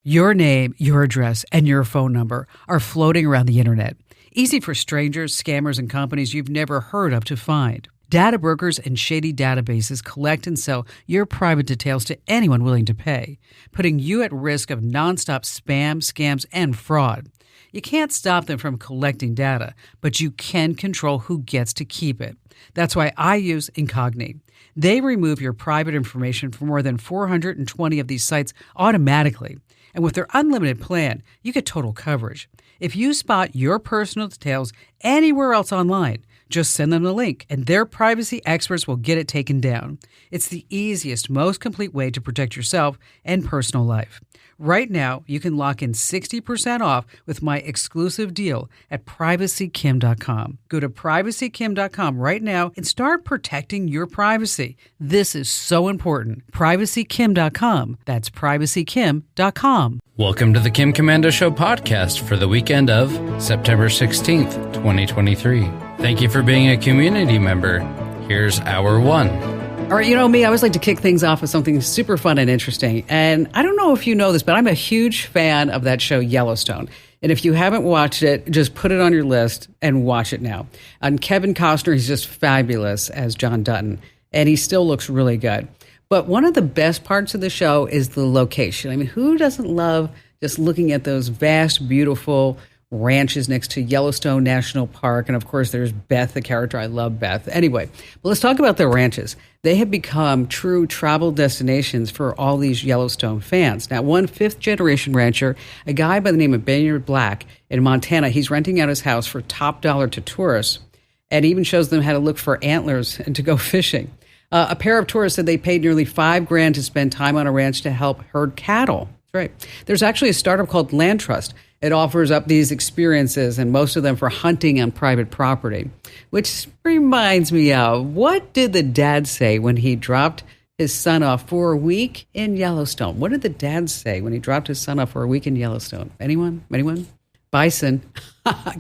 Your name, your address, and your phone number are floating around the internet. Easy for strangers, scammers, and companies you've never heard of to find. Data brokers and shady databases collect and sell your private details to anyone willing to pay, putting you at risk of nonstop spam, scams, and fraud. You can't stop them from collecting data, but you can control who gets to keep it. That's why I use Incogni. They remove your private information from more than 420 of these sites automatically. And with their unlimited plan, you get total coverage. If you spot your personal details anywhere else online, just send them the link, and their privacy experts will get it taken down. It's the easiest, most complete way to protect yourself and personal life. Right now, you can lock in 60% off with my exclusive deal at privacykim.com. Go to privacykim.com right now and start protecting your privacy. This is so important. Privacykim.com. That's privacykim.com. Welcome to the Kim Komando Show podcast for the weekend of September 16th, 2023. Thank you for being a community member. Here's hour one. All right, you know me, I always like to kick things off with something super fun and interesting. And I don't know if you know this, but I'm a huge fan of that show Yellowstone. And if you haven't watched it, just put it on your list and watch it now. And Kevin Costner, he's just fabulous as John Dutton. And he still looks really good. But one of the best parts of the show is the location. I mean, who doesn't love just looking at those vast, beautiful ranches next to Yellowstone National Park? And of course, there's Beth, the character. I love Beth. Anyway, but let's talk about the ranches. They have become true travel destinations for all these Yellowstone fans. Now, one fifth-generation rancher, a guy by the name of Bayard Black in Montana, he's renting out his house for top dollar to tourists and even shows them how to look for antlers and to go fishing. A pair of tourists said they paid nearly $5,000 to spend time on a ranch to help herd cattle. That's right. There's actually a startup called Land Trust. It offers up these experiences, and most of them for hunting on private property, which reminds me of, what did the dad say when he dropped his son off for a week in Yellowstone? What did the dad say when he dropped his son off for a week in Yellowstone? Anyone? Bison.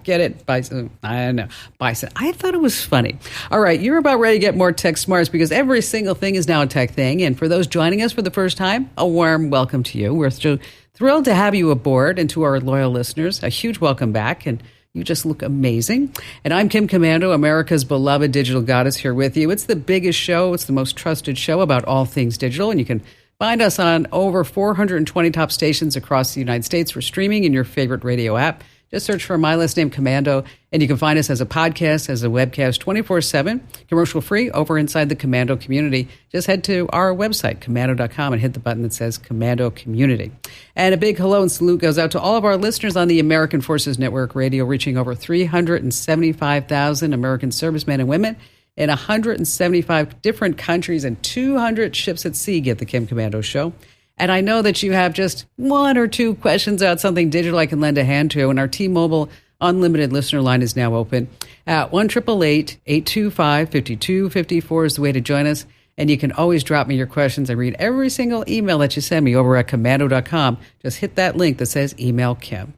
Get it? Bison. I don't know. Bison. I thought it was funny. All right, you're about ready to get more tech smarts because every single thing is now a tech thing. And for those joining us for the first time, a warm welcome to you. We're thrilled to have you aboard, and to our loyal listeners, a huge welcome back. And you just look amazing. And I'm Kim Komando, America's beloved digital goddess, here with you. It's the biggest show. It's the most trusted show about all things digital. And you can find us on over 420 top stations across the United States for streaming in your favorite radio app. Just search for my last name, Komando, and you can find us as a podcast, as a webcast, 24/7, commercial-free, over inside the Komando community. Just head to our website, komando.com, and hit the button that says Komando Community. And a big hello and salute goes out to all of our listeners on the American Forces Network Radio, reaching over 375,000 American servicemen and women in 175 different countries and 200 ships at sea get the Kim Komando Show. And I know that you have just one or two questions about something digital I can lend a hand to. And our T-Mobile Unlimited listener line is now open at 1-888-825-5254 is the way to join us. And you can always drop me your questions. I read every single email that you send me over at komando.com. Just hit that link that says Email Kim.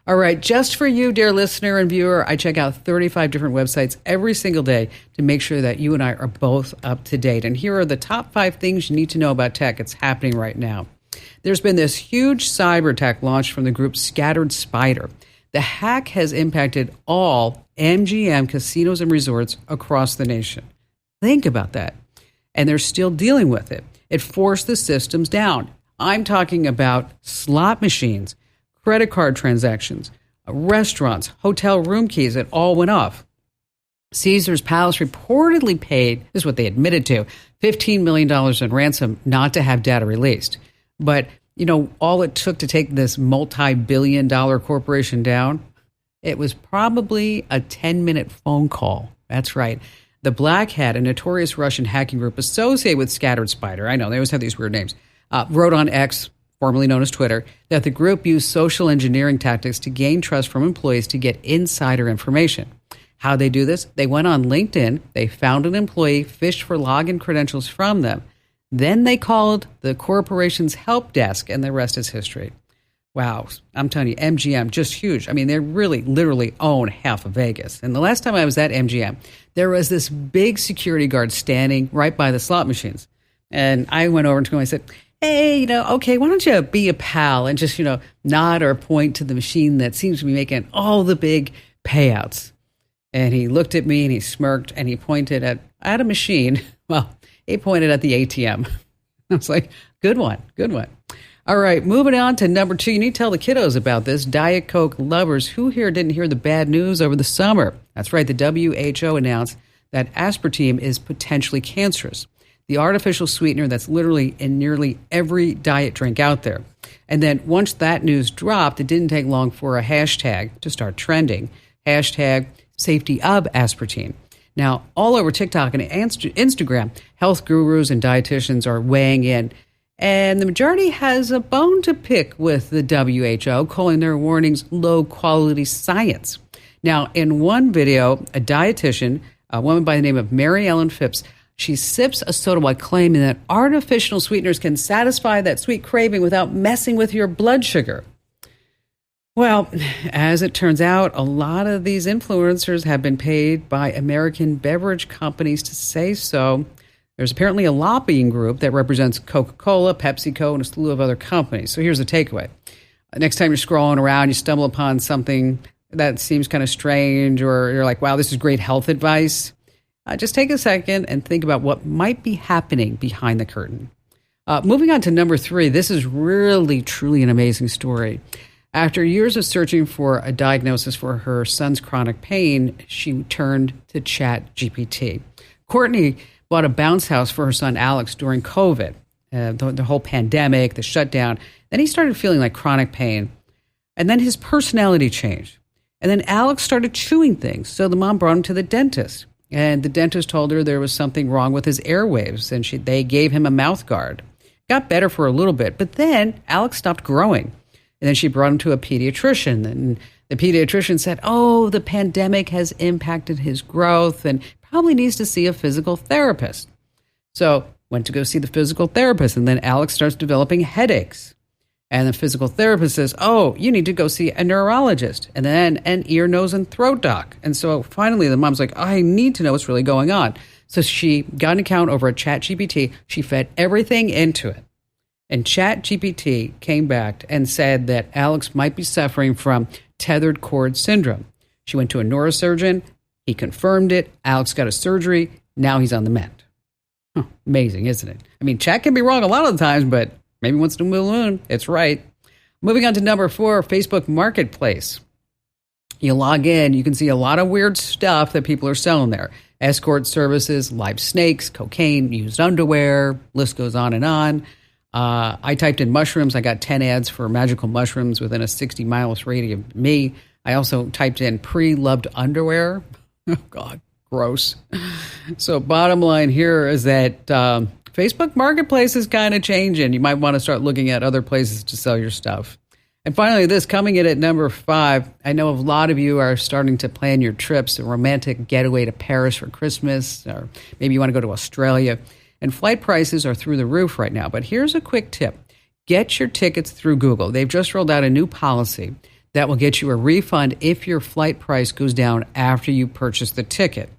All right, just for you, dear listener and viewer, I check out 35 different websites every single day to make sure that you and I are both up to date. And here are the top 5 things you need to know about tech. It's happening right now. There's been this huge cyber attack launched from the group Scattered Spider. The hack has impacted all MGM casinos and resorts across the nation. Think about that. And they're still dealing with it. It forced the systems down. I'm talking about slot machines, credit card transactions, restaurants, hotel room keys. It all went off. Caesars Palace reportedly paid, this is what they admitted to, $15 million in ransom not to have data released. But, you know, all it took to take this multi-billion-dollar corporation down, it was probably a 10-minute phone call. That's right. The Black Hat, a notorious Russian hacking group associated with Scattered Spider, I know, they always have these weird names, wrote on X, formerly known as Twitter, that the group used social engineering tactics to gain trust from employees to get insider information. How they do this? They went on LinkedIn, they found an employee, fished for login credentials from them. Then they called the corporation's help desk, and the rest is history. Wow, I'm telling you, MGM, just huge. I mean, they really, literally own half of Vegas. And the last time I was at MGM, there was this big security guard standing right by the slot machines. And I went over to him and I said, hey, okay, why don't you be a pal and just, nod or point to the machine that seems to be making all the big payouts. And he looked at me and he smirked and he pointed at a machine. Well, he pointed at the ATM. I was like, good one. All right, moving on to number 2. You need to tell the kiddos about this. Diet Coke lovers, who here didn't hear the bad news over the summer? That's right, the WHO announced that aspartame is potentially cancerous. The artificial sweetener that's literally in nearly every diet drink out there. And then once that news dropped, it didn't take long for a hashtag to start trending. Hashtag safety of aspartame. Now, all over TikTok and Instagram, health gurus and dietitians are weighing in. And the majority has a bone to pick with the WHO, calling their warnings low-quality science. Now, in one video, a dietitian, a woman by the name of Mary Ellen Phipps, she sips a soda while claiming that artificial sweeteners can satisfy that sweet craving without messing with your blood sugar. Well, as it turns out, a lot of these influencers have been paid by American beverage companies to say so. There's apparently a lobbying group that represents Coca-Cola, PepsiCo, and a slew of other companies. So here's the takeaway. Next time you're scrolling around, you stumble upon something that seems kind of strange, or you're like, wow, this is great health advice. Just take a second and think about what might be happening behind the curtain. Moving on to number 3, this is really, truly an amazing story. After years of searching for a diagnosis for her son's chronic pain, she turned to ChatGPT. Courtney bought a bounce house for her son Alex during COVID, the whole pandemic, the shutdown. Then he started feeling like chronic pain. And then his personality changed. And then Alex started chewing things. So the mom brought him to the dentist. And the dentist told her there was something wrong with his airwaves. And they gave him a mouth guard. Got better for a little bit. But then Alex stopped growing. And then she brought him to a pediatrician. And the pediatrician said, oh, the pandemic has impacted his growth and probably needs to see a physical therapist. So went to go see the physical therapist. And then Alex starts developing headaches. And the physical therapist says, oh, you need to go see a neurologist and then an ear, nose, and throat doc. And so finally the mom's like, I need to know what's really going on. So she got an account over at ChatGPT. She fed everything into it. And ChatGPT came back and said that Alex might be suffering from tethered cord syndrome. She went to a neurosurgeon. He confirmed it. Alex got a surgery. Now he's on the mend. Amazing, isn't it? I mean, Chat can be wrong a lot of the times, but maybe once in a blue moon, it's right. Moving on to number 4, Facebook Marketplace. You log in, you can see a lot of weird stuff that people are selling there. Escort services, live snakes, cocaine, used underwear, list goes on and on. I typed in mushrooms. I got 10 ads for magical mushrooms within a 60 miles radius of me. I also typed in pre-loved underwear. Oh, God, gross. So bottom line here is that Facebook Marketplace is kind of changing. You might want to start looking at other places to sell your stuff. And finally, this coming in at number 5, I know a lot of you are starting to plan your trips, a romantic getaway to Paris for Christmas, or maybe you want to go to Australia. And flight prices are through the roof right now. But here's a quick tip. Get your tickets through Google. They've just rolled out a new policy that will get you a refund if your flight price goes down after you purchase the ticket.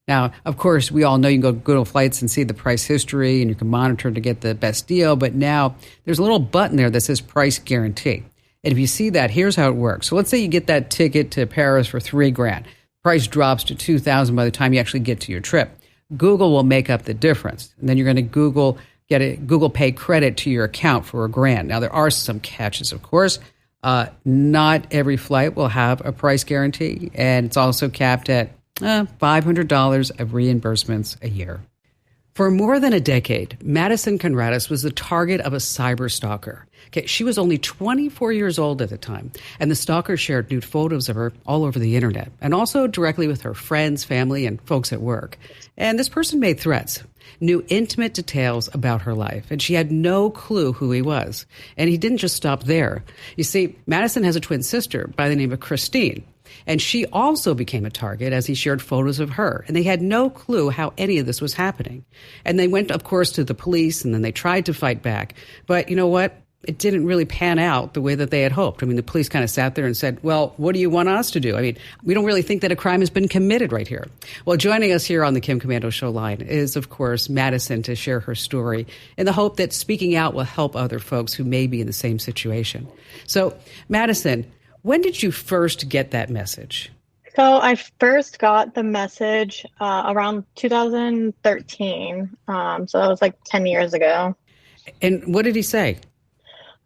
Now, of course, we all know you can go to Google Flights and see the price history, and you can monitor to get the best deal. But now there's a little button there that says price guarantee. And if you see that, here's how it works. So let's say you get that ticket to Paris for $3,000. Price drops to $2,000 by the time you actually get to your trip. Google will make up the difference. And then you're going to get a Google Pay credit to your account for $1,000. Now, there are some catches, of course. Not every flight will have a price guarantee, and it's also capped at $500 of reimbursements a year. For more than a decade, Madison Conradis was the target of a cyber stalker. Okay, she was only 24 years old at the time, and the stalker shared nude photos of her all over the internet, and also directly with her friends, family, and folks at work. And this person made threats, knew intimate details about her life, and she had no clue who he was. And he didn't just stop there. You see, Madison has a twin sister by the name of Christine, and she also became a target as he shared photos of her. And they had no clue how any of this was happening. And they went, of course, to the police, and then they tried to fight back. But you know what? it didn't really pan out the way that they had hoped. I mean, the police kind of sat there and said, well, what do you want us to do? I mean, we don't really think that a crime has been committed right here. Well, joining us here on the Kim Komando Show line is, of course, Madison to share her story in the hope that speaking out will help other folks who may be in the same situation. So, Madison, when did you first get that message? So I first got the message around 2013. So that was like 10 years ago. And what did he say?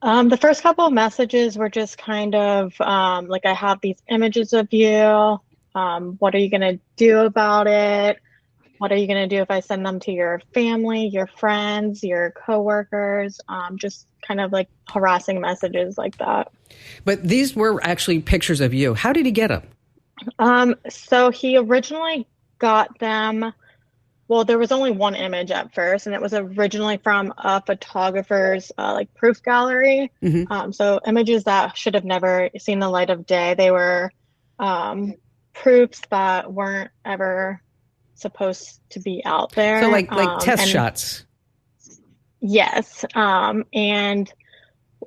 The first couple of messages were just kind of like, I have these images of you. What are you going to do about it? What are you going to do if I send them to your family, your friends, your coworkers? Just kind of like harassing messages like that. But these were actually pictures of you. How did he get them? So he originally got them. Well, there was only one image at first, and it was originally from a photographer's like proof gallery. Mm-hmm. So images that should have never seen the light of day. They were proofs that weren't ever supposed to be out there. So like test shots. Yes. And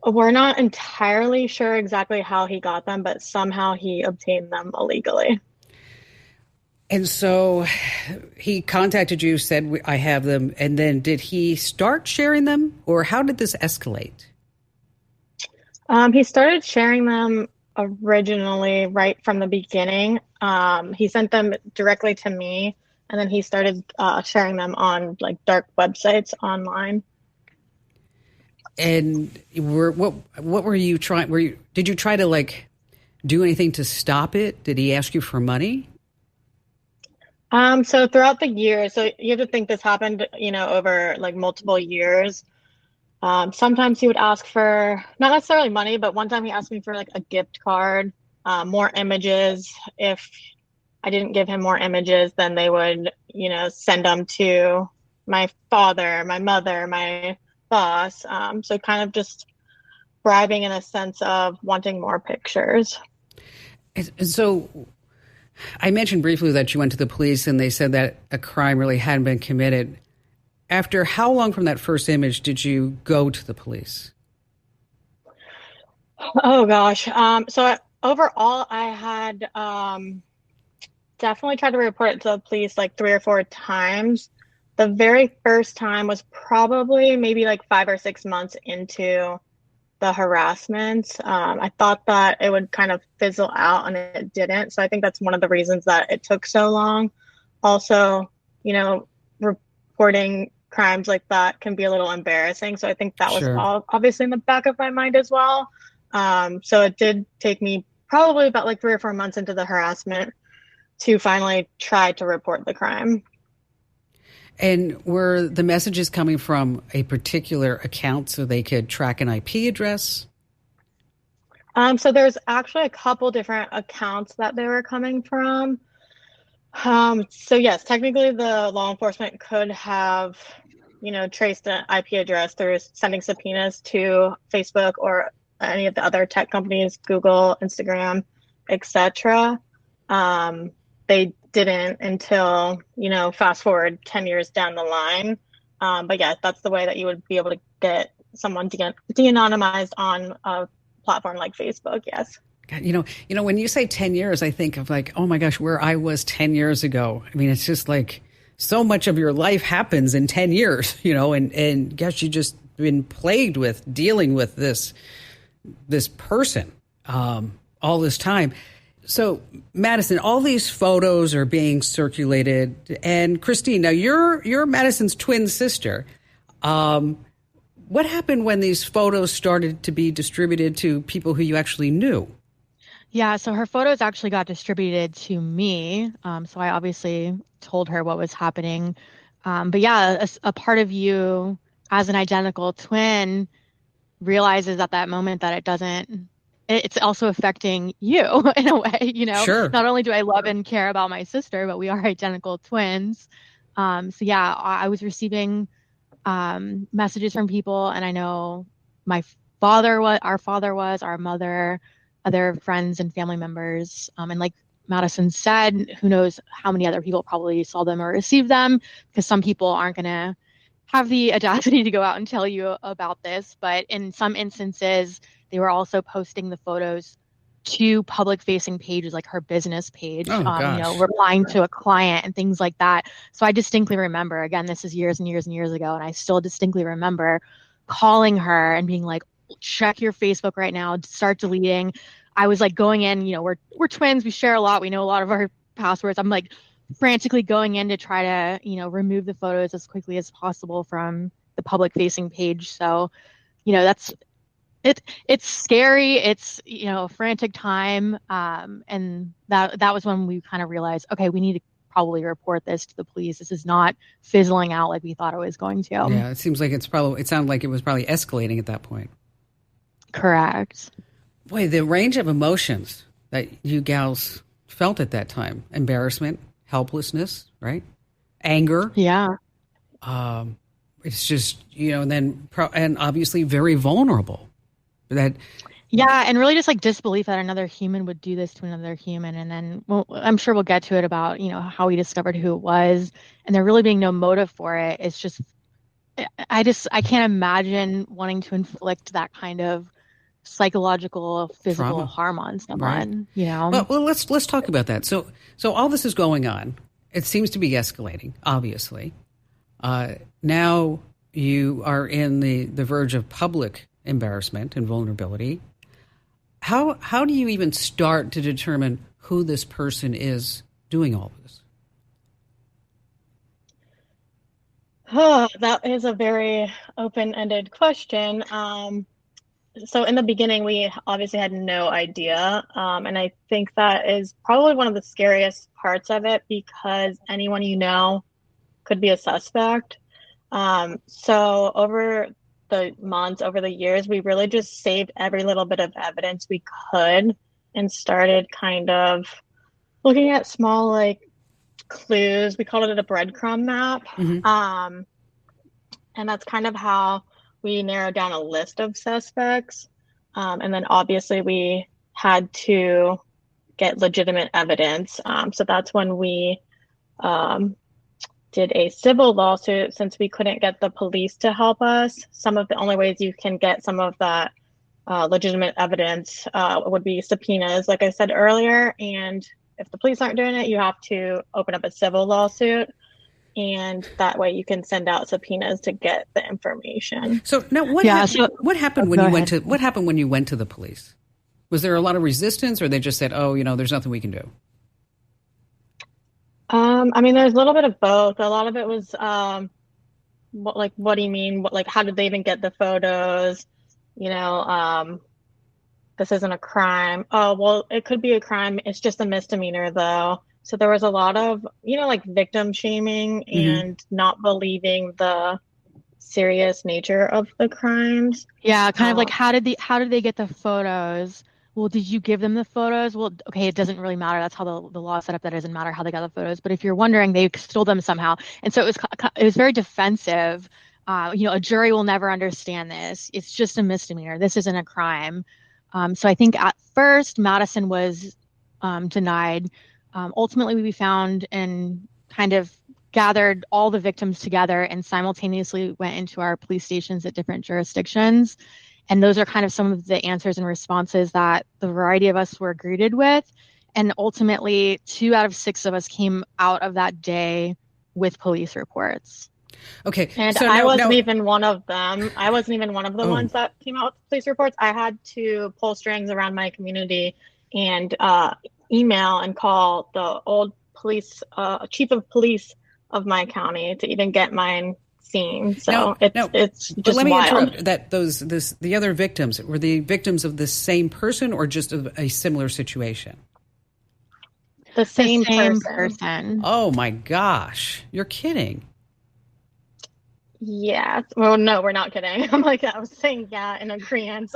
we're not entirely sure exactly how he got them, but somehow he obtained them illegally. And so he contacted you, said, I have them. And then did he start sharing them, or how did this escalate? He started sharing them originally right from the beginning. He sent them directly to me, and then he started sharing them on like dark websites online. And what were you trying? Did you try to like do anything to stop it? Did he ask you for money? So throughout the years, so you have to think this happened, over like multiple years. Sometimes he would ask for not necessarily money, but one time he asked me for like a gift card, more images. If I didn't give him more images, then they would, send them to my father, my mother, my boss. So kind of just bribing in a sense of wanting more pictures. And so I mentioned briefly that you went to the police and they said that a crime really hadn't been committed. After how long from that first image did you go to the police? Oh, gosh. So overall, I had definitely tried to report it to the police like 3 or 4 times. The very first time was probably maybe like 5 or 6 months into the harassment. I thought that it would kind of fizzle out, and it didn't. So I think that's one of the reasons that it took so long. Also, reporting crimes like that can be a little embarrassing. So I think that was all obviously in the back of my mind as well. So it did take me probably about like 3 or 4 months into the harassment to finally try to report the crime. And were the messages coming from a particular account so they could track an IP address? So there's actually a couple different accounts that they were coming from. So yes, technically the law enforcement could have, traced an IP address through sending subpoenas to Facebook or any of the other tech companies, Google, Instagram, etc. They didn't until, fast forward 10 years down the line. But yeah, that's the way that you would be able to get someone to get de-anonymized on a platform like Facebook. Yes. God, when you say 10 years, I think of like, oh my gosh, where I was 10 years ago. I mean, it's just like so much of your life happens in 10 years, and gosh, you just been plagued with dealing with this person all this time. So, Madison, all these photos are being circulated. And Christine, now you're Madison's twin sister. What happened when these photos started to be distributed to people who you actually knew? Yeah, so her photos actually got distributed to me. So I obviously told her what was happening. But yeah, a part of you as an identical twin realizes at that moment that it's also affecting you in a way, Sure. Not only do I love and care about my sister, but we are identical twins. So yeah, I was receiving messages from people, and I know our father was, our mother, other friends and family members. And like Madison said, who knows how many other people probably saw them or received them, because some people aren't going to have the audacity to go out and tell you about this, but in some instances, they were also posting the photos to public facing pages like her business page, Oh, gosh. replying to a client and things like that. So I distinctly remember, again, this is years and years and years ago, and I still distinctly remember calling her and being like, check your Facebook right now, start deleting. I was like going in, we're twins, we share a lot, we know a lot of our passwords. I'm like frantically going in to try to, remove the photos as quickly as possible from the public facing page. So, that's it's scary. It's, a frantic time. And that was when we kind of realized, okay, we need to probably report this to the police. This is not fizzling out like we thought it was going to. Yeah, it seems like it sounded like it was probably escalating at that point. Correct. Boy, the range of emotions that you gals felt at that time: embarrassment, helplessness, right? Anger. Yeah. It's just, and obviously very vulnerable. Yeah, and really just like disbelief that another human would do this to another human. And then I'm sure we'll get to it about, how we discovered who it was, and there really being no motive for it. It's just, I can't imagine wanting to inflict that kind of psychological, physical trauma, harm on someone, right. Well, let's talk about that. So all this is going on. It seems to be escalating, obviously. Now you are in the verge of public embarrassment and vulnerability. How do you even start to determine who this person is doing all this? Oh, that is a very open-ended question. So in the beginning, we obviously had no idea. And I think that is probably one of the scariest parts of it, because anyone could be a suspect. So over the months, over the years, we really just saved every little bit of evidence we could and started kind of looking at small clues. We called it a breadcrumb map. Mm-hmm. And that's kind of how we narrowed down a list of suspects. And then obviously we had to get legitimate evidence. So that's when we did a civil lawsuit, since we couldn't get the police to help us. Some of the only ways you can get some of that legitimate evidence would be subpoenas, like I said earlier. And if the police aren't doing it, you have to open up a civil lawsuit. And that way you can send out subpoenas to get the information. So now what happened when you went to the police? Was there a lot of resistance, or they just said, oh, there's nothing we can do? There's a little bit of both. A lot of it was, what do you mean? How did they even get the photos? This isn't a crime. Oh, well, it could be a crime. It's just a misdemeanor though. So there was a lot of, victim shaming and not believing the serious nature of the crimes. Yeah, kind of like how did they get the photos? Well, did you give them the photos? Well, okay, it doesn't really matter. That's how the law is set up. That doesn't matter how they got the photos. But if you're wondering, they stole them somehow. And so it was very defensive. A jury will never understand this. It's just a misdemeanor. This isn't a crime. So I think at first Madison was denied. Ultimately, we found and kind of gathered all the victims together and simultaneously went into our police stations at different jurisdictions. And those are kind of some of the answers and responses that the variety of us were greeted with. And ultimately, 2 out of 6 of us came out of that day with police reports. Okay. And so I wasn't even one of them. I wasn't even one of the ones that came out with police reports. I had to pull strings around my community and email and call the old police chief of police of my county to even get mine seen. So it's just let me wild. interrupt that the other victims, were the victims of the same person or just of a similar situation? The same person. Oh my gosh. You're kidding. Yeah. Well, no, we're not kidding. I was saying yeah in agreement.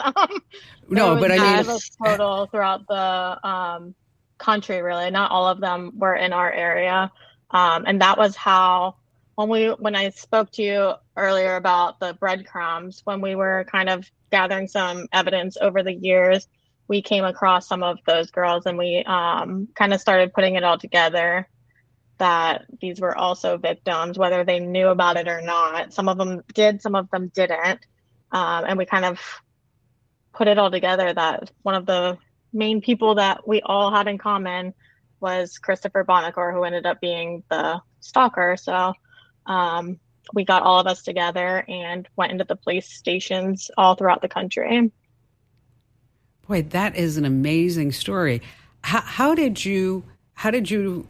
No, but I mean, a total throughout the country, really. Not all of them were in our area. And that was how, when I spoke to you earlier about the breadcrumbs, when we were kind of gathering some evidence over the years, we came across some of those girls and we kind of started putting it all together. that these were also victims, whether they knew about it or not. Some of them did, some of them didn't. And we kind of put it all together that one of the main people that we all had in common was Christopher Bonacor, who ended up being the stalker. So we got all of us together and went into the police stations all throughout the country. Boy, that is an amazing story. How did you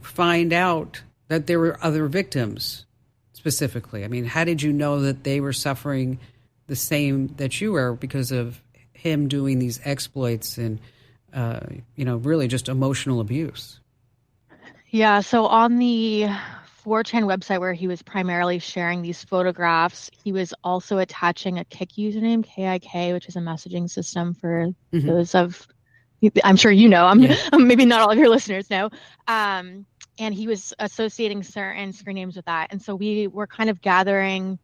find out that there were other victims specifically? I mean, how did you know that they were suffering the same that you were because of him doing these exploits and, really just emotional abuse? Yeah, so on the 4chan website where he was primarily sharing these photographs, he was also attaching a Kik username, KIK, which is a messaging system for those of, I'm sure you know, maybe not all of your listeners know. And he was associating certain screen names with that. And so we were kind of gathering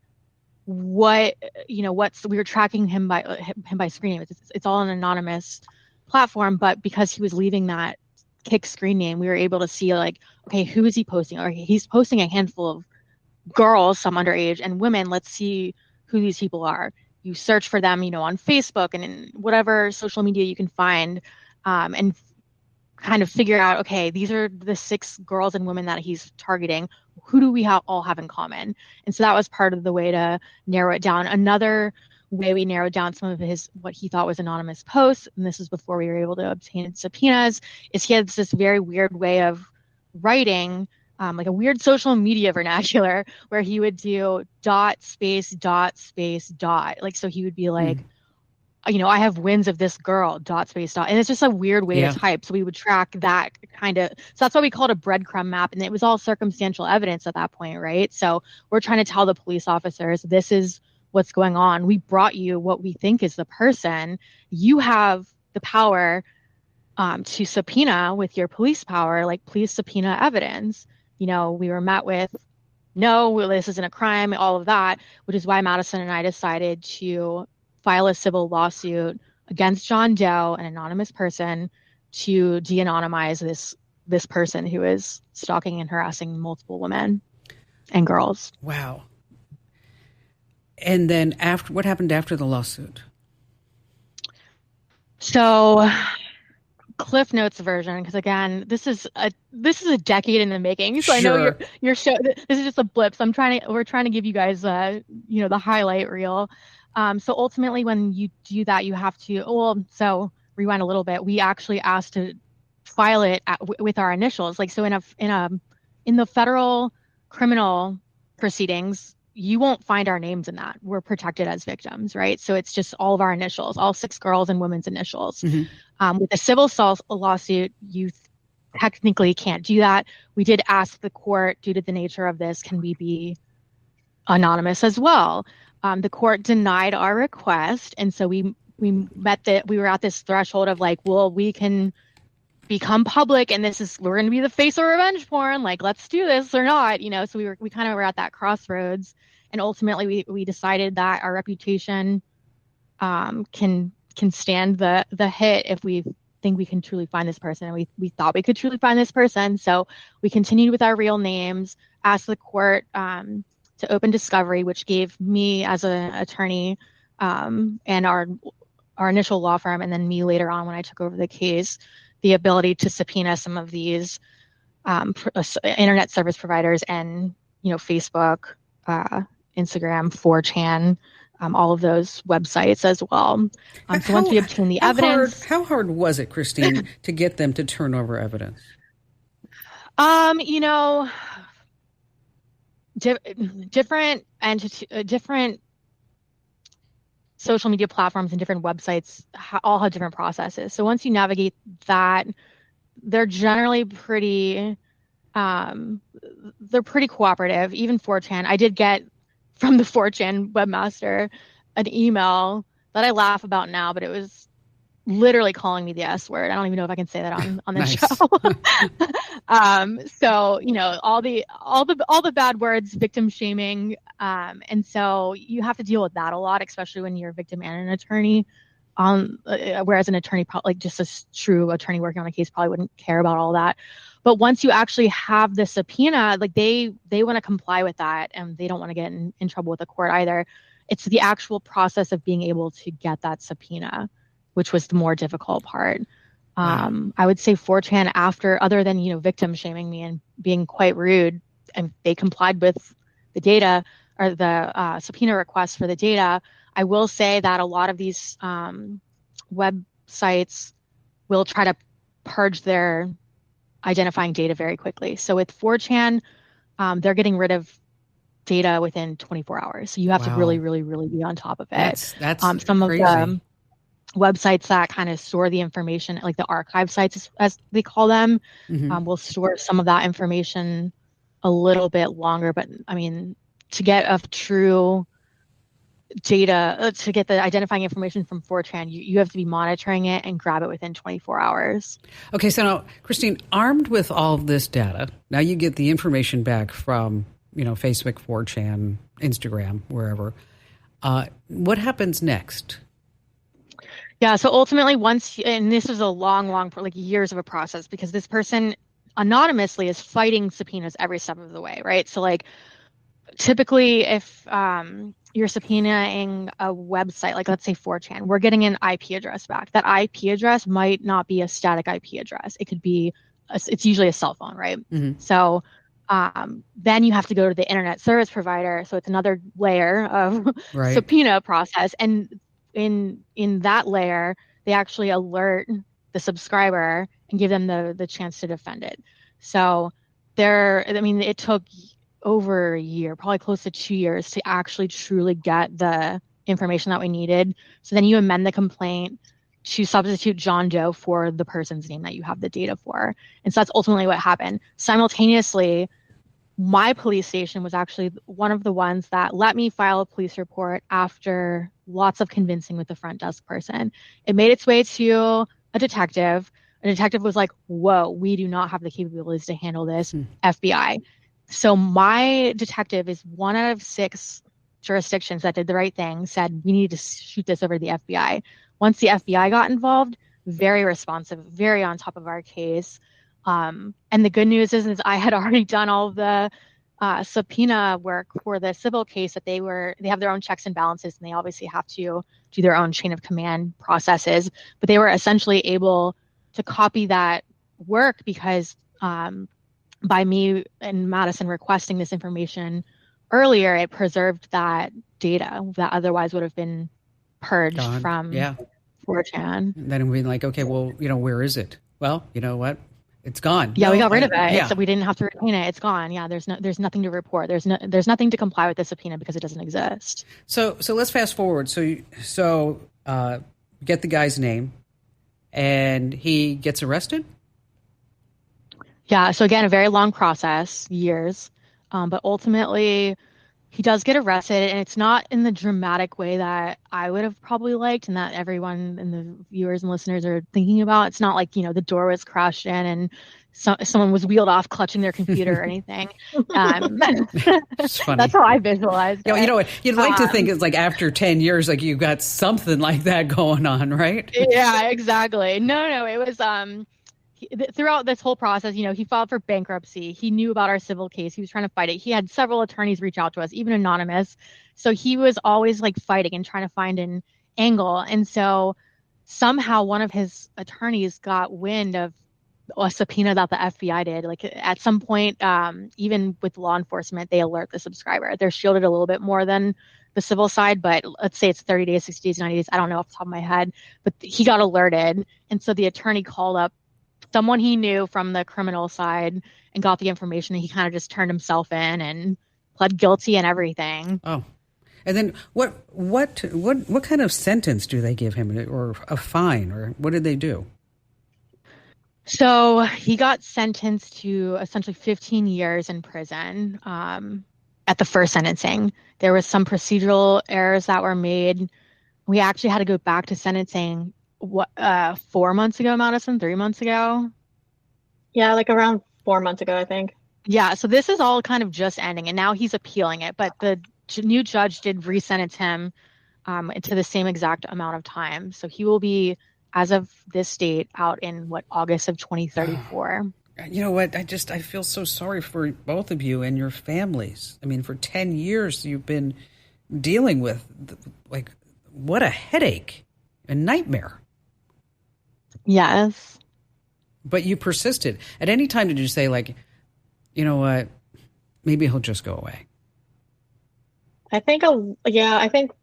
we were tracking him by screen names. It's all an anonymous platform, but because he was leaving that Kik screen name, we were able to see like, okay, who is he posting? Or he's posting a handful of girls, some underage, and women. Let's see who these people are. You search for them, on Facebook and in whatever social media you can find, and kind of figure out, okay, these are the 6 girls and women that he's targeting. Who do we all have in common? And so that was part of the way to narrow it down. Another way we narrowed down some of what he thought was anonymous posts, and this is before we were able to obtain subpoenas, is he has this very weird way of writing, like a weird social media vernacular, where he would do dot space dot space dot. Like, so he would be like, I have wins of this girl, dot space dot. And it's just a weird way to type. So we would track that kind of, so that's why we called it a breadcrumb map. And it was all circumstantial evidence at that point, right? So we're trying to tell the police officers, this is what's going on. We brought you what we think is the person. You have the power to subpoena with your police power, like please subpoena evidence. We were met with, no, this isn't a crime, all of that, which is why Madison and I decided to file a civil lawsuit against John Doe, an anonymous person, to de-anonymize this person who is stalking and harassing multiple women and girls. Wow. And then what happened after the lawsuit? So, Cliff Notes version, because again, this is a decade in the making. So sure. I know your show. This is just a blip. So we're trying to give you guys, the highlight reel. So ultimately, when you do that, you have to. So rewind a little bit. We actually asked to file it with our initials. Like, so in the federal criminal proceedings, you won't find our names in that. We're protected as victims, right? So it's just all of our initials, all 6 girls and women's initials. With a civil lawsuit, you technically can't do that. We did ask the court, due to the nature of this, can we be anonymous as well? The court denied our request, and so we were at this threshold of like, well, we can become public, and we're going to be the face of revenge porn. Like, let's do this or not, So we kind of were at that crossroads, and ultimately we decided that our reputation can stand the hit if we think we can truly find this person. And we thought we could truly find this person, so we continued with our real names, asked the court to open discovery, which gave me as an attorney and our initial law firm, and then me later on when I took over the case, the ability to subpoena some of these internet service providers and, Facebook, Instagram, 4chan, all of those websites as well. So once we obtained the evidence. How hard was it, Christine, to get them to turn over evidence? Different social media platforms and different websites all have different processes. So once you navigate that, they're generally pretty cooperative. Even 4chan, I did get from the 4chan webmaster an email that I laugh about now, but it was literally calling me the S word. I don't even know if I can say that on this show. So, all the bad words, victim shaming. And so you have to deal with that a lot, especially when you're a victim and an attorney. whereas an attorney, probably like just a true attorney working on a case, probably wouldn't care about all that. But once you actually have the subpoena, like they want to comply with that, and they don't want to get in trouble with the court either. It's the actual process of being able to get that subpoena, which was the more difficult part. I would say 4chan, after, other than, you know, victim shaming me and being quite rude, and they complied with the data or the subpoena request for the data. I will say that a lot of these websites will try to purge their identifying data very quickly. So with 4chan, they're getting rid of data within 24 hours. So you have to really, really, really be on top of it. That's some crazy. of the websites that kind of store the information, like the archive sites, as they call them, will store some of that information a little bit longer. But I mean, to get a true data, to get the identifying information from 4chan, you have to be monitoring it and grab it within 24 hours. Okay, so now, Christine, armed with all of this data, now you get the information back from, you know, Facebook, 4chan, Instagram, wherever. What happens next? Yeah, so ultimately and this is a long, like years of a process, because this person anonymously is fighting subpoenas every step of the way, right? So like typically if you're subpoenaing a website, like let's say 4chan, we're getting an IP address back. That IP address might not be a static IP address. It could be, it's usually a cell phone, right? So then you have to go to the internet service provider. So it's another layer of subpoena process. And in that layer, they actually alert the subscriber and give them the chance to defend it. So it took over a year, probably close to 2 years, to actually truly get the information that we needed. So then you amend the complaint to substitute John Doe for the person's name that you have the data for. And so that's ultimately what happened. Simultaneously, my police station was actually one of the ones that let me file a police report after lots of convincing with the front desk person. It made its way to a detective. A detective was like, whoa, we do not have the capabilities to handle this, FBI. So my detective is one out of 6 jurisdictions that did the right thing, said we need to shoot this over to the FBI. Once the FBI got involved, very responsive, very on top of our case. And the good news is I had already done all of the subpoena work for the civil case, that they have their own checks and balances, and they obviously have to do their own chain of command processes. But they were essentially able to copy that work because by me and Madison requesting this information earlier, it preserved that data that otherwise would have been purged from 4chan. Then it would be like, okay, well, you know, where is it? Well, you know what? It's gone. Yeah, we got rid of it. So we didn't have to retain it. It's gone. Yeah, there's nothing to report. There's nothing to comply with the subpoena because it doesn't exist. So let's fast forward. So get the guy's name, and he gets arrested? Yeah, so again, a very long process, years. But ultimately, he does get arrested, and it's not in the dramatic way that I would have probably liked and that everyone and the viewers and listeners are thinking about. It's not like, you know, the door was crashed in and someone was wheeled off clutching their computer or anything. It's funny. That's how I visualized it. You know what? You'd like to think it's like after 10 years, like you got something like that going on, right? Yeah, exactly. No, it was... throughout this whole process, you know, he filed for bankruptcy. He knew about our civil case. He was trying to fight it. He had several attorneys reach out to us, even anonymous. So he was always like fighting and trying to find an angle. And so somehow one of his attorneys got wind of a subpoena that the FBI did. Like at some point, even with law enforcement, they alert the subscriber. They're shielded a little bit more than the civil side, but let's say it's 30 days, 60 days, 90 days. I don't know off the top of my head, but he got alerted. And so the attorney called up someone he knew from the criminal side and got the information, and he kind of just turned himself in and pled guilty and everything. Oh, and then what kind of sentence do they give him, or a fine, or what did they do? So he got sentenced to essentially 15 years in prison. At the first sentencing, there was some procedural errors that were made. We actually had to go back to sentencing 4 months ago, Madison, 3 months ago. Yeah, like around 4 months ago, I think. Yeah, so this is all kind of just ending, and now he's appealing it. But the new judge did re-sentence him to the same exact amount of time. So he will be, as of this date, out in August of 2034. You know what? I feel so sorry for both of you and your families. I mean, for 10 years you've been dealing with, like, what a headache, a nightmare. Yes. But you persisted. At any time did you say, like, you know what, maybe he'll just go away? I think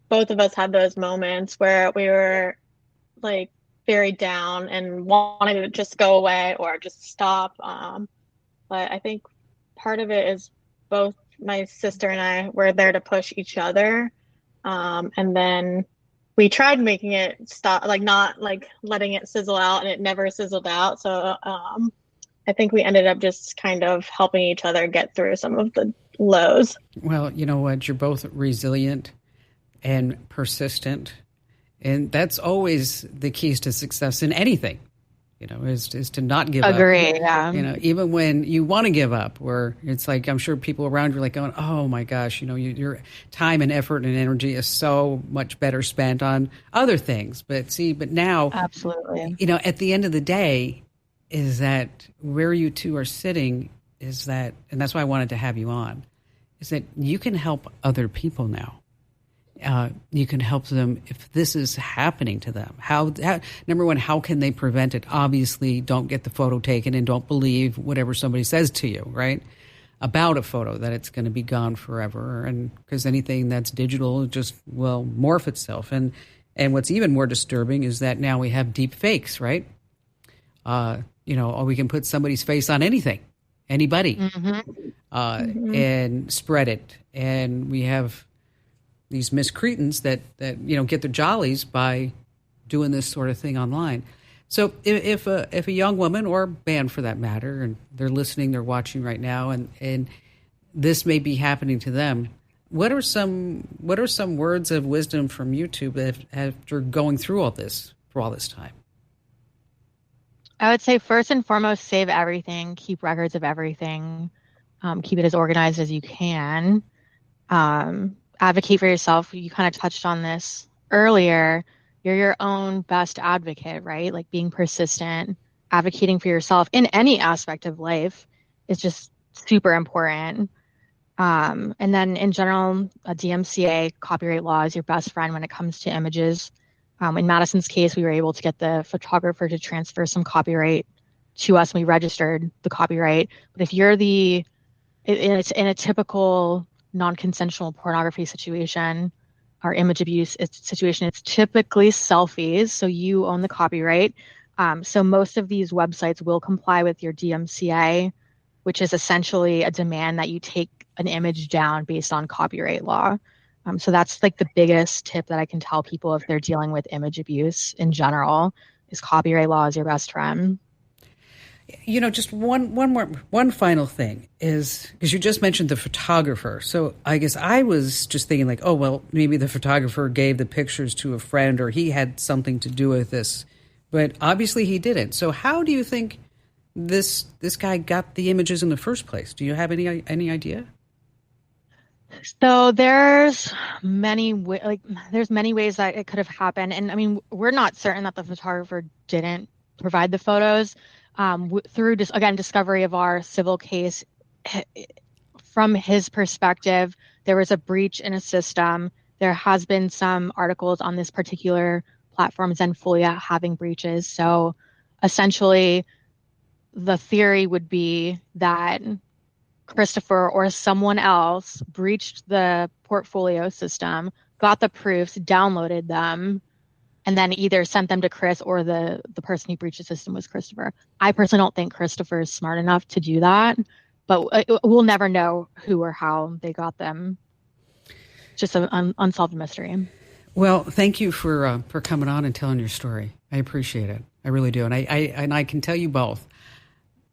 both of us had those moments where we were like very down and wanted to just go away or just stop. But I think part of it is both my sister and I were there to push each other. And then we tried making it stop, like not like letting it sizzle out, and it never sizzled out. So I think we ended up just kind of helping each other get through some of the lows. Well, you know what? You're both resilient and persistent. And that's always the keys to success in anything, you know, is to not give up. Agree, yeah. You know, even when you want to give up, or it's like, I'm sure people around you are like going, oh my gosh, you know, your time and effort and energy is so much better spent on other things. But now, absolutely, you know, at the end of the day, is that where you two are sitting is that, and that's why I wanted to have you on, is that you can help other people now. You can help them if this is happening to them. How number one, how can they prevent it? Obviously, don't get the photo taken and don't believe whatever somebody says to you, right? About a photo, that it's going to be gone forever. And because anything that's digital just will morph itself. And what's even more disturbing is that now we have deep fakes, right? You know, or we can put somebody's face on anything, anybody, and spread it. And we have these miscreants that you know get their jollies by doing this sort of thing online. So if a young woman, or man for that matter, and they're listening, they're watching right now, and this may be happening to them, what are some words of wisdom from YouTube after going through all this for all this time? I would say first and foremost, save everything, keep records of everything, keep it as organized as you can. Advocate for yourself. You kind of touched on this earlier. You're your own best advocate, right? Like being persistent, advocating for yourself in any aspect of life is just super important. And then in general, a DMCA, copyright law, is your best friend when it comes to images. In Madison's case, we were able to get the photographer to transfer some copyright to us, and we registered the copyright. But if you're in a typical non-consensual pornography situation or image abuse situation, it's typically selfies, so you own the copyright. So most of these websites will comply with your DMCA, which is essentially a demand that you take an image down based on copyright law. So that's like the biggest tip that I can tell people if they're dealing with image abuse in general, is copyright law is your best friend. You know, just one final thing is, because you just mentioned the photographer. So I guess I was just thinking like, oh, well, maybe the photographer gave the pictures to a friend, or he had something to do with this, but obviously he didn't. So how do you think this guy got the images in the first place? Do you have any idea? So there's many ways that it could have happened. And I mean, we're not certain that the photographer didn't provide the photos. Through discovery of our civil case, from his perspective, there was a breach in a system. There has been some articles on this particular platform, Zenfolia, having breaches. So essentially, the theory would be that Christopher or someone else breached the portfolio system, got the proofs, downloaded them, and then either sent them to Chris, or the person who breached the system was Christopher. I personally don't think Christopher is smart enough to do that, but we'll never know who or how they got them. Just an unsolved mystery. Well, thank you for coming on and telling your story. I appreciate it. I really do. And I can tell you both.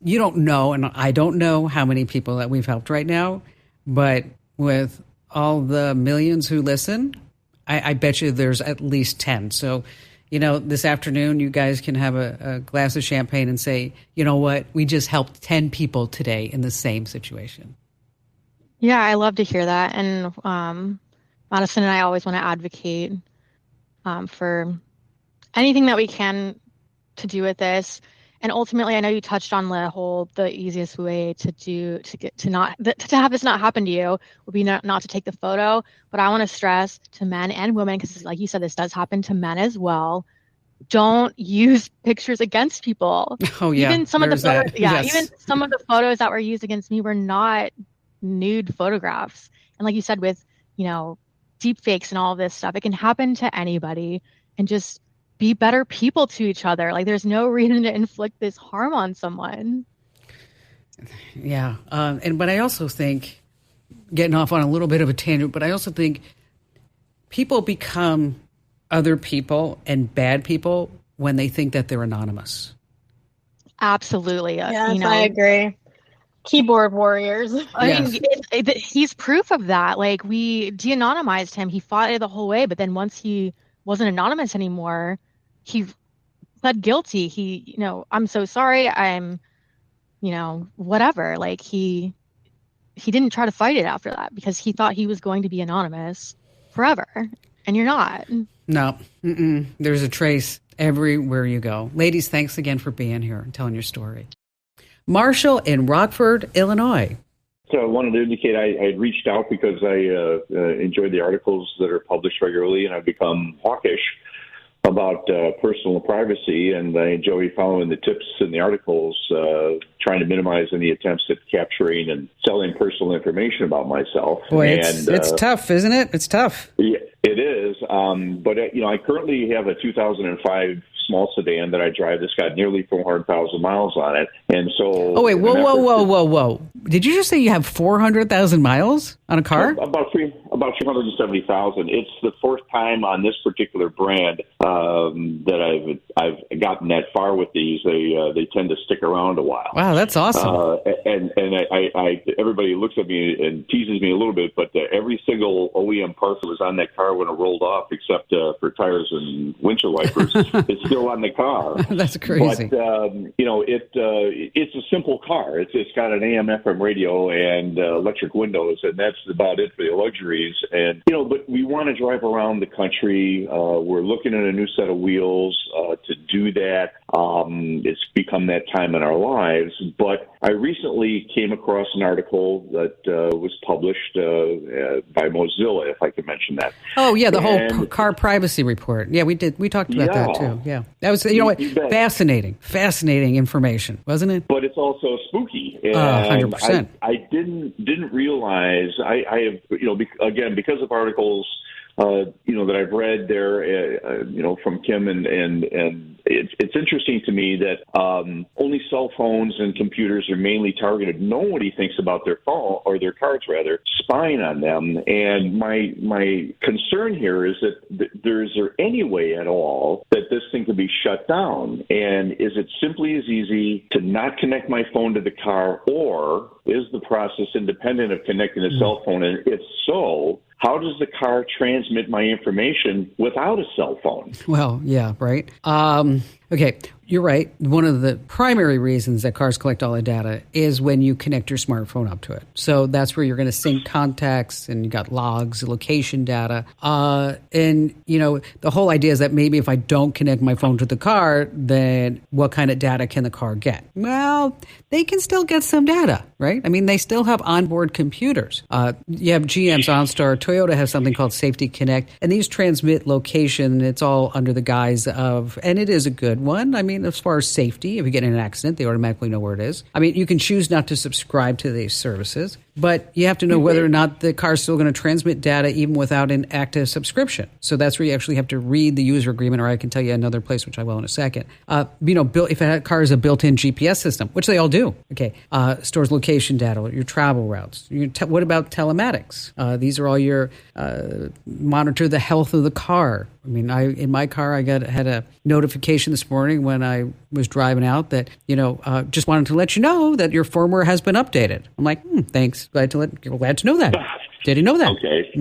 You don't know, and I don't know how many people that we've helped right now, but with all the millions who listen, I bet you there's at least 10. So, you know, this afternoon you guys can have a glass of champagne and say, you know what, we just helped 10 people today in the same situation. Yeah, I love to hear that. And Madison and I always want to advocate for anything that we can to do with this. And ultimately, I know you touched on the easiest way to have this not happen to you would be not to take the photo. But I want to stress to men and women, because like you said, this does happen to men as well. Don't use pictures against people. Oh yeah. Even some of the photos, yes. Even some of the photos that were used against me were not nude photographs. And like you said, with, deep fakes and all of this stuff, it can happen to anybody. And just be better people to each other. Like, there's no reason to inflict this harm on someone. Yeah. But I also think, getting off on a little bit of a tangent, but I also think people become other people and bad people when they think that they're anonymous. Absolutely. Yes, I agree. Keyboard warriors. I mean, he's proof of that. Like, we de-anonymized him. He fought it the whole way, but then once he wasn't anonymous anymore, he pled guilty. He, I'm so sorry. I'm, whatever. Like, he didn't try to fight it after that because he thought he was going to be anonymous forever. And you're not. No. There's a trace everywhere you go. Ladies, thanks again for being here and telling your story. Marshall in Rockford, Illinois. So I wanted to indicate I had reached out because I enjoyed the articles that are published regularly, and I've become hawkish about personal privacy, and I enjoy following the tips in the articles, trying to minimize any attempts at capturing and selling personal information about myself. Boy, it's tough, isn't it? It's tough. Yeah, it is. But I currently have a 2005 small sedan that I drive that's got nearly 400,000 miles on it. And so... Oh, wait, whoa. Did you just say you have 400,000 miles on a car? About 370,000. It's the fourth time on this particular brand that I've gotten that far with these. They tend to stick around a while. Wow, that's awesome. And I everybody looks at me and teases me a little bit, but every single OEM part that was on that car when it rolled off, except for tires and windshield wipers, it's still on the car. That's crazy. But it's a simple car. It's got an AM/FM radio and electric windows, and that's about it for the luxuries. And but we want to drive around the country. We're looking at a new set of wheels to do that. It's become that time in our lives. But I recently came across an article that was published by Mozilla, if I could mention that. Oh yeah, the whole car privacy report. Yeah, we did. We talked about that too. Yeah, that was fascinating information, wasn't it? But it's also spooky. 100%. I didn't realize I have again because of articles that I've read there from Kim and it's interesting to me that only cell phones and computers are mainly targeted. Nobody thinks about their phone or their cards rather spying on them. And my concern here is that is there any way at all that this thing could be shut down? And is it simply as easy to not connect my phone to the car, or is the process independent of connecting a cell phone? And if so, how does the car transmit my information without a cell phone? Well, yeah, right. Okay, you're right. One of the primary reasons that cars collect all the data is when you connect your smartphone up to it. So that's where you're going to sync contacts, and you got logs, location data. And, the whole idea is that maybe if I don't connect my phone to the car, then what kind of data can the car get? Well, they can still get some data, right? I mean, they still have onboard computers. You have GM's OnStar. Toyota has something called Safety Connect, and these transmit location. It's all under the guise of, and it is a good one. I mean, as far as safety, if you get in an accident, they automatically know where it is. I mean, you can choose not to subscribe to these services, but you have to know whether or not the car is still going to transmit data even without an active subscription. So that's where you actually have to read the user agreement, or I can tell you another place, which I will in a second. If a car is a built-in GPS system, which they all do, okay, stores location data, your travel routes. What about telematics? These are all your monitor the health of the car. I mean, in my car, I had a notification this morning when I was driving out that, just wanted to let you know that your firmware has been updated. I'm like, thanks. Glad to know that. Did he know that? Okay.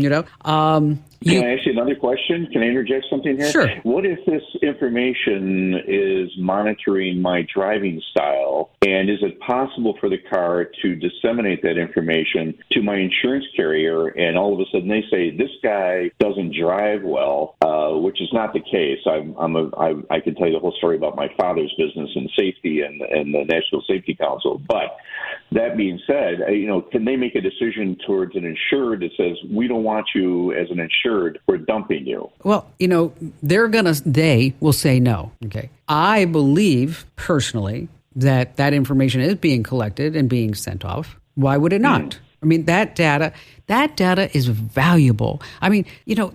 Can I ask you another question? Can I interject something here? Sure. What if this information is monitoring my driving style, and is it possible for the car to disseminate that information to my insurance carrier, and all of a sudden they say, this guy doesn't drive well, which is not the case. I can tell you the whole story about my father's business and safety and the National Safety Council. But that being said, can they make a decision towards an insured that says, we don't want you as an insured, we're dumping you? Well, they will say no. Okay. I believe personally that information is being collected and being sent off. Why would it not? I mean, that data is valuable. I mean,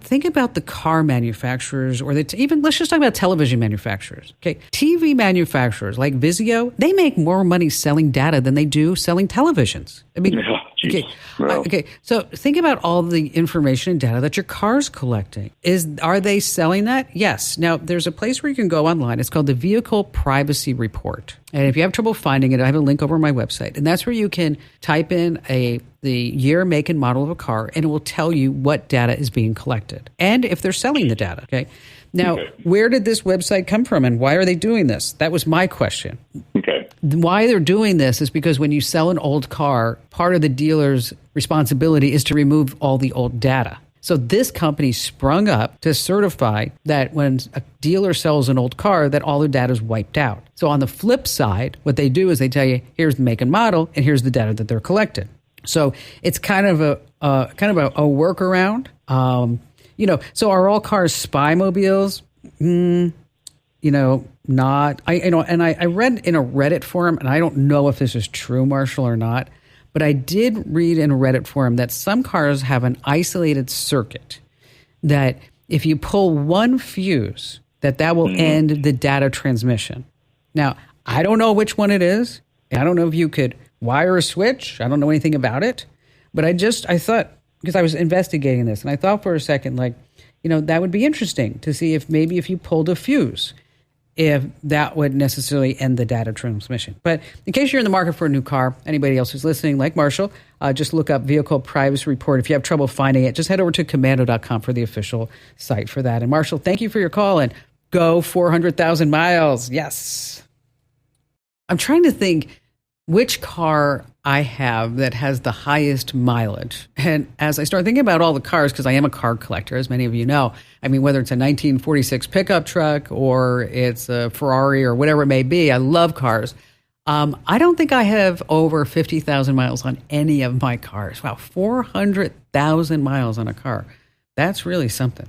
think about the car manufacturers, or even let's just talk about television manufacturers. Okay. TV manufacturers like Vizio, they make more money selling data than they do selling televisions. I mean, okay. So think about all the information and data that your car's collecting. Are they selling that? Yes. Now, there's a place where you can go online. It's called the Vehicle Privacy Report. And if you have trouble finding it, I have a link over on my website. And that's where you can type in the year, make, and model of a car, and it will tell you what data is being collected and if they're selling the data. Okay. Now, where did this website come from, and why are they doing this? That was my question. Okay. Why they're doing this is because when you sell an old car, part of the dealer's responsibility is to remove all the old data. So this company sprung up to certify that when a dealer sells an old car, that all their data is wiped out. So on the flip side, what they do is they tell you, here's the make and model, and here's the data that they're collecting. So it's kind of a workaround. So are all cars spy mobiles? Not. I read in a Reddit forum, and I don't know if this is true, Marshall, or not, but I did read in a Reddit forum that some cars have an isolated circuit that if you pull one fuse, that will end the data transmission. Now, I don't know which one it is. I don't know if you could wire a switch. I don't know anything about it. But I thought, because I was investigating this, and I thought for a second, that would be interesting to see if maybe if you pulled a fuse, if that would necessarily end the data transmission. But in case you're in the market for a new car, anybody else who's listening, like Marshall, just look up Vehicle Privacy Report. If you have trouble finding it, just head over to Komando.com for the official site for that. And Marshall, thank you for your call, and go 400,000 miles. Yes. I'm trying to think which car I have that has the highest mileage. And as I start thinking about all the cars, because I am a car collector, as many of you know, I mean, whether it's a 1946 pickup truck or it's a Ferrari or whatever it may be, I love cars. I don't think I have over 50,000 miles on any of my cars. Wow, 400,000 miles on a car. That's really something.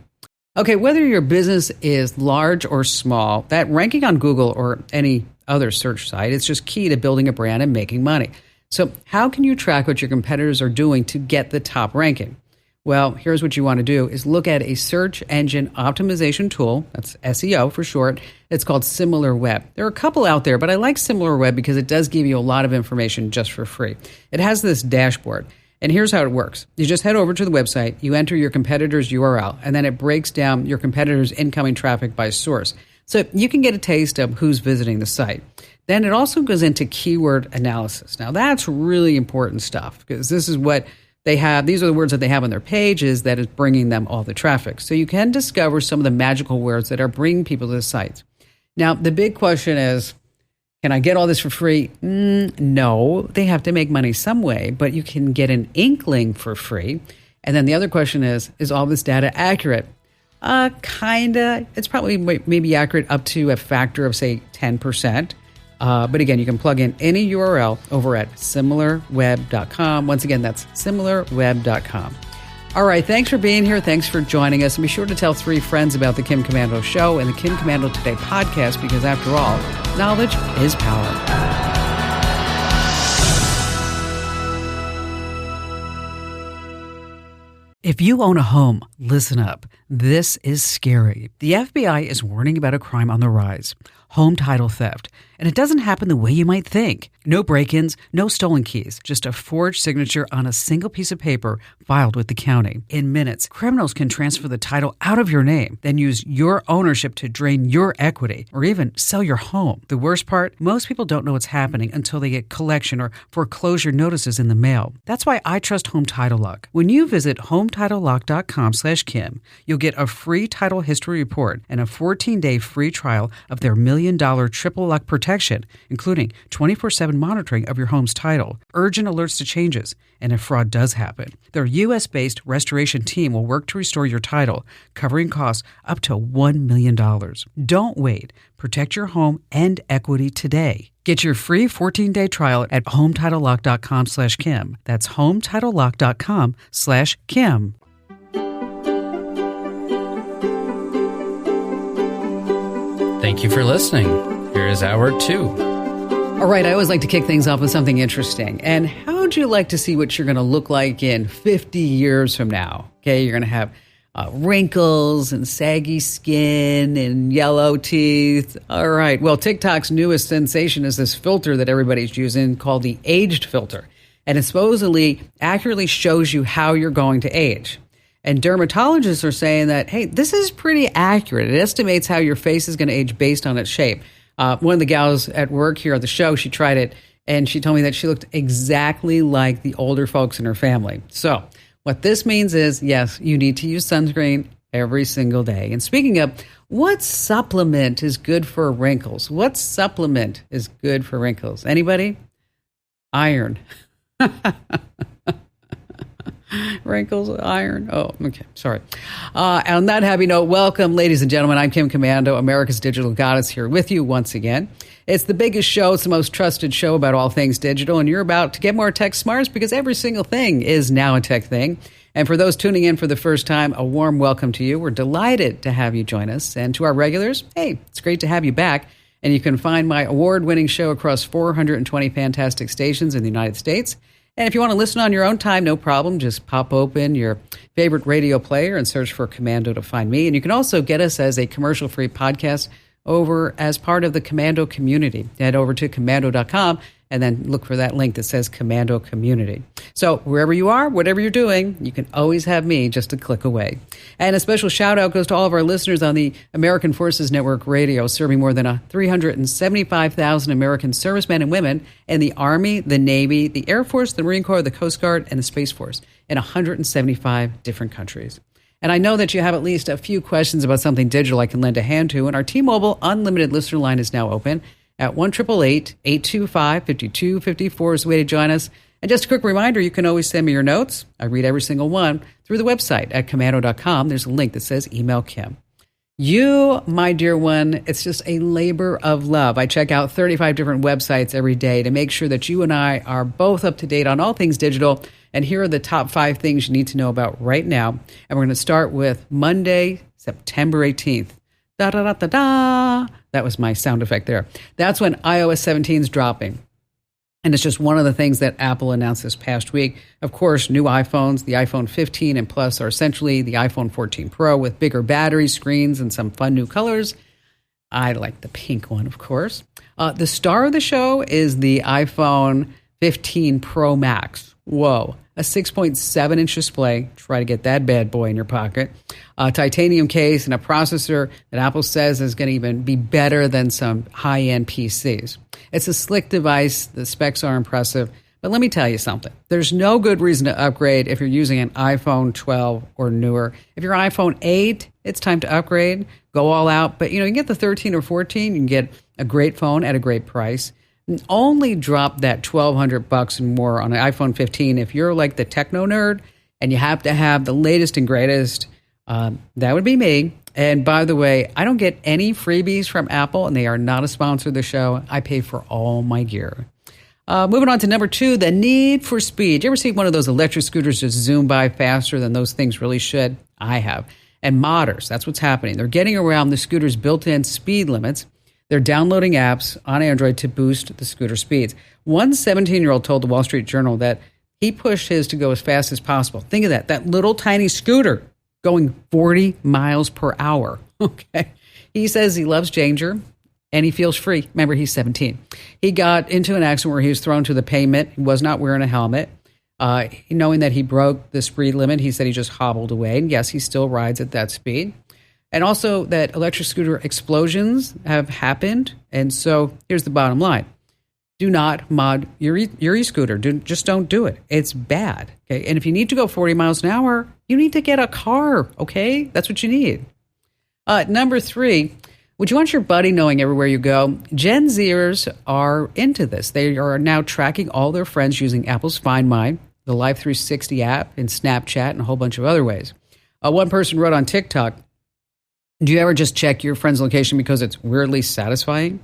Okay, whether your business is large or small, that ranking on Google or any other search site, it's just key to building a brand and making money. So how can you track what your competitors are doing to get the top ranking? Well, here's what you want to do is look at a search engine optimization tool. That's SEO for short. It's called SimilarWeb. There are a couple out there, but I like SimilarWeb because it does give you a lot of information just for free. It has this dashboard. And here's how it works. You just head over to the website, you enter your competitor's URL, and then it breaks down your competitor's incoming traffic by source. So you can get a taste of who's visiting the site. Then it also goes into keyword analysis. Now that's really important stuff because this is what they have. These are the words that they have on their pages that is bringing them all the traffic. So you can discover some of the magical words that are bringing people to the site. Now, the big question is, can I get all this for free? No, they have to make money some way, but you can get an inkling for free. And then the other question is all this data accurate? Kinda. It's probably maybe accurate up to a factor of, say, 10%. But again, you can plug in any URL over at SimilarWeb.com. Once again, that's SimilarWeb.com. All right, thanks for being here. Thanks for joining us. And be sure to tell 3 friends about the Kim Komando Show and the Kim Komando Today podcast, because after all, knowledge is power. If you own a home, listen up. This is scary. The FBI is warning about a crime on the rise. home title theft. And it doesn't happen the way you might think. No break-ins, no stolen keys, just a forged signature on a single piece of paper filed with the county. In minutes, criminals can transfer the title out of your name, then use your ownership to drain your equity or even sell your home. The worst part, most people don't know what's happening until they get collection or foreclosure notices in the mail. That's why I trust Home Title Lock. When you visit HometitleLock.com/Kim, you'll get a free title history report and a 14-day free trial of their $1 million triple lock protection, including 24/7 monitoring of your home's title, urgent alerts to changes, and if fraud does happen. Their U.S.-based restoration team will work to restore your title, covering costs up to $1 million. Don't wait. Protect your home and equity today. Get your free 14-day trial at HometitleLock.com/Kim. That's HometitleLock.com/Kim. Thank you for listening. Here is hour 2. All right, I always like to kick things off with something interesting. And how would you like to see what you're going to look like in 50 years from now? Okay, you're going to have wrinkles and saggy skin and yellow teeth. All right, well, TikTok's newest sensation is this filter that everybody's using called the aged filter. And it supposedly accurately shows you how you're going to age. And dermatologists are saying that, hey, this is pretty accurate. It estimates how your face is going to age based on its shape. One of the gals at work here at the show, she tried it, and she told me that she looked exactly like the older folks in her family. So what this means is, yes, you need to use sunscreen every single day. And speaking of, what supplement is good for wrinkles? What supplement is good for wrinkles? Anybody? Iron. Wrinkles, iron. Oh, okay. Sorry. On that happy note, welcome, ladies and gentlemen. I'm Kim Komando, America's Digital Goddess, here with you once again. It's the biggest show. It's the most trusted show about all things digital, and you're about to get more tech smarts because every single thing is now a tech thing. And for those tuning in for the first time, a warm welcome to you. We're delighted to have you join us. And to our regulars, hey, it's great to have you back. And you can find my award-winning show across 420 fantastic stations in the United States. And if you want to listen on your own time, no problem. Just pop open your favorite radio player and search for Komando to find me. And you can also get us as a commercial-free podcast over as part of the Komando community. Head over to Komando.com and then look for that link that says Komando Community. So wherever you are, whatever you're doing, you can always have me just a click away. And a special shout out goes to all of our listeners on the American Forces Network Radio, serving more than 375,000 American servicemen and women in the Army, the Navy, the Air Force, the Marine Corps, the Coast Guard, and the Space Force in 175 different countries. And I know that you have at least a few questions about something digital I can lend a hand to, and our T-Mobile Unlimited listener line is now open at 1-888-825-5254 is the way to join us. And just a quick reminder, you can always send me your notes. I read every single one through the website at Komando.com. There's a link that says Email Kim. You, my dear one, it's just a labor of love. I check out 35 different websites every day to make sure that you and I are both up to date on all things digital. And here are the top 5 things you need to know about right now. And we're going to start with Monday, September 18th. Da-da-da-da-da. That was my sound effect there. That's when iOS 17 is dropping. And it's just one of the things that Apple announced this past week. Of course, new iPhones, the iPhone 15 and Plus, are essentially the iPhone 14 Pro with bigger battery screens and some fun new colors. I like the pink one, of course. The star of the show is the iPhone 15 Pro Max. Whoa. A 6.7-inch display. Try to get that bad boy in your pocket. A titanium case and a processor that Apple says is going to even be better than some high-end PCs. It's a slick device. The specs are impressive. But let me tell you something. There's no good reason to upgrade if you're using an iPhone 12 or newer. If you're iPhone 8, it's time to upgrade. Go all out. But, you can get the 13 or 14. You can get a great phone at a great price. And only drop that $1,200 and more on an iPhone 15 if you're like the techno nerd and you have to have the latest and greatest. That would be me. And by the way, I don't get any freebies from Apple, and they are not a sponsor of the show. I pay for all my gear. Moving on to number 2, the need for speed. You ever see one of those electric scooters just zoom by faster than those things really should? I have. And modders, that's what's happening. They're getting around the scooter's built-in speed limits. They're downloading apps on Android to boost the scooter speeds. One 17-year-old told the Wall Street Journal that he pushed his to go as fast as possible. Think of that little tiny scooter going 40 miles per hour. Okay. He says he loves danger, and he feels free. Remember, he's 17. He got into an accident where he was thrown to the pavement. He was not wearing a helmet. Knowing that he broke the speed limit, he said he just hobbled away. And yes, he still rides at that speed. And also that electric scooter explosions have happened. And so here's the bottom line. Do not mod your e-scooter. Just don't do it. It's bad. Okay. And if you need to go 40 miles an hour, you need to get a car. Okay. That's what you need. Number 3, would you want your buddy knowing everywhere you go? Gen Zers are into this. They are now tracking all their friends using Apple's Find My, the Life 360 app, and Snapchat, and a whole bunch of other ways. One person wrote on TikTok, do you ever just check your friend's location because it's weirdly satisfying?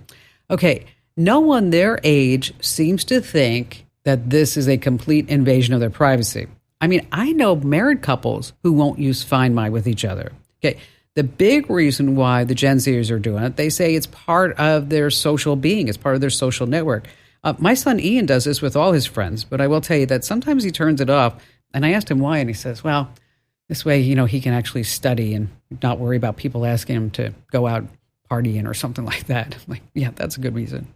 Okay, no one their age seems to think that this is a complete invasion of their privacy. I mean, I know married couples who won't use Find My with each other. Okay, the big reason why the Gen Zers are doing it, they say it's part of their social being. It's part of their social network. My son Ian does this with all his friends, but I will tell you that sometimes he turns it off. And I asked him why, and he says, well, this way, he can actually study and not worry about people asking him to go out partying or something like that. I'm like, yeah, that's a good reason.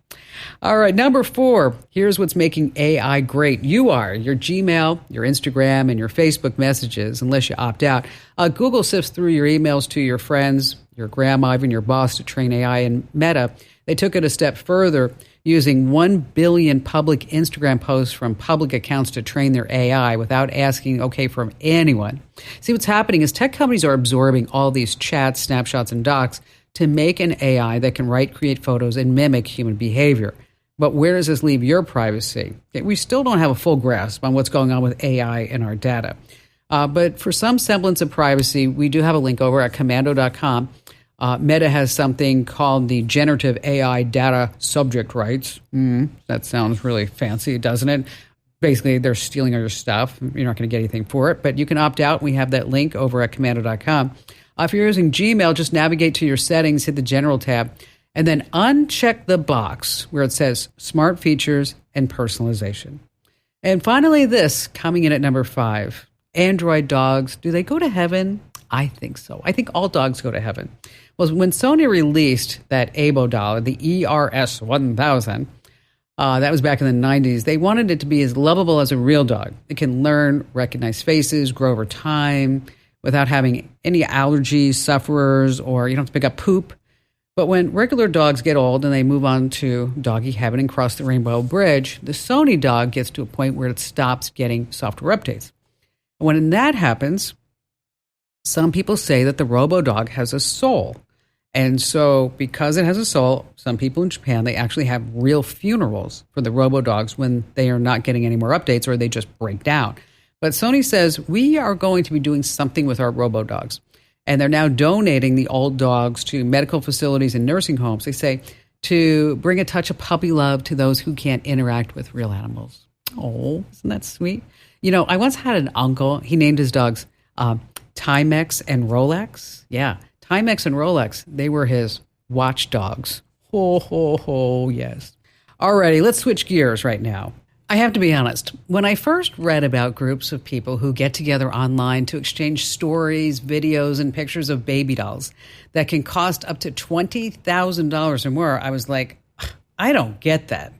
All right, number 4, here's what's making AI great. You are your Gmail, your Instagram, and your Facebook messages, unless you opt out. Google sifts through your emails to your friends, your grandma, even your boss to train AI. And Meta, they took it a step further, using 1 billion public Instagram posts from public accounts to train their AI without asking okay from anyone. See, what's happening is tech companies are absorbing all these chats, snapshots, and docs to make an AI that can write, create photos, and mimic human behavior. But where does this leave your privacy? Okay, we still don't have a full grasp on what's going on with AI and our data. But for some semblance of privacy, we do have a link over at commando.com. Meta has something called the Generative AI Data Subject Rights. That sounds really fancy, doesn't it? Basically, they're stealing all your stuff. You're not going to get anything for it, but you can opt out. We have that link over at commando.com. If you're using Gmail, just navigate to your settings, hit the General tab, and then uncheck the box where it says Smart Features and Personalization. And finally, this, coming in at number 5, Android dogs, do they go to heaven? I think so. I think all dogs go to heaven. Well, when Sony released that Aibo doll, the ERS-1000, that was back in the 90s, they wanted it to be as lovable as a real dog. It can learn, recognize faces, grow over time without having any allergies, sufferers, or you don't have to pick up poop. But when regular dogs get old and they move on to doggy heaven and cross the Rainbow Bridge, the Sony dog gets to a point where it stops getting software updates. And when that happens, some people say that the RoboDog has a soul. And so because it has a soul, some people in Japan, they actually have real funerals for the RoboDogs when they are not getting any more updates or they just break down. But Sony says, we are going to be doing something with our RoboDogs. And they're now donating the old dogs to medical facilities and nursing homes. They say to bring a touch of puppy love to those who can't interact with real animals. Oh, isn't that sweet? I once had an uncle. He named his dogs Timex and Rolex. Yeah, Timex and Rolex. They were his watchdogs. Ho, ho, ho, yes. Alrighty, let's switch gears right now. I have to be honest. When I first read about groups of people who get together online to exchange stories, videos, and pictures of baby dolls that can cost up to $20,000 or more, I was like, I don't get that.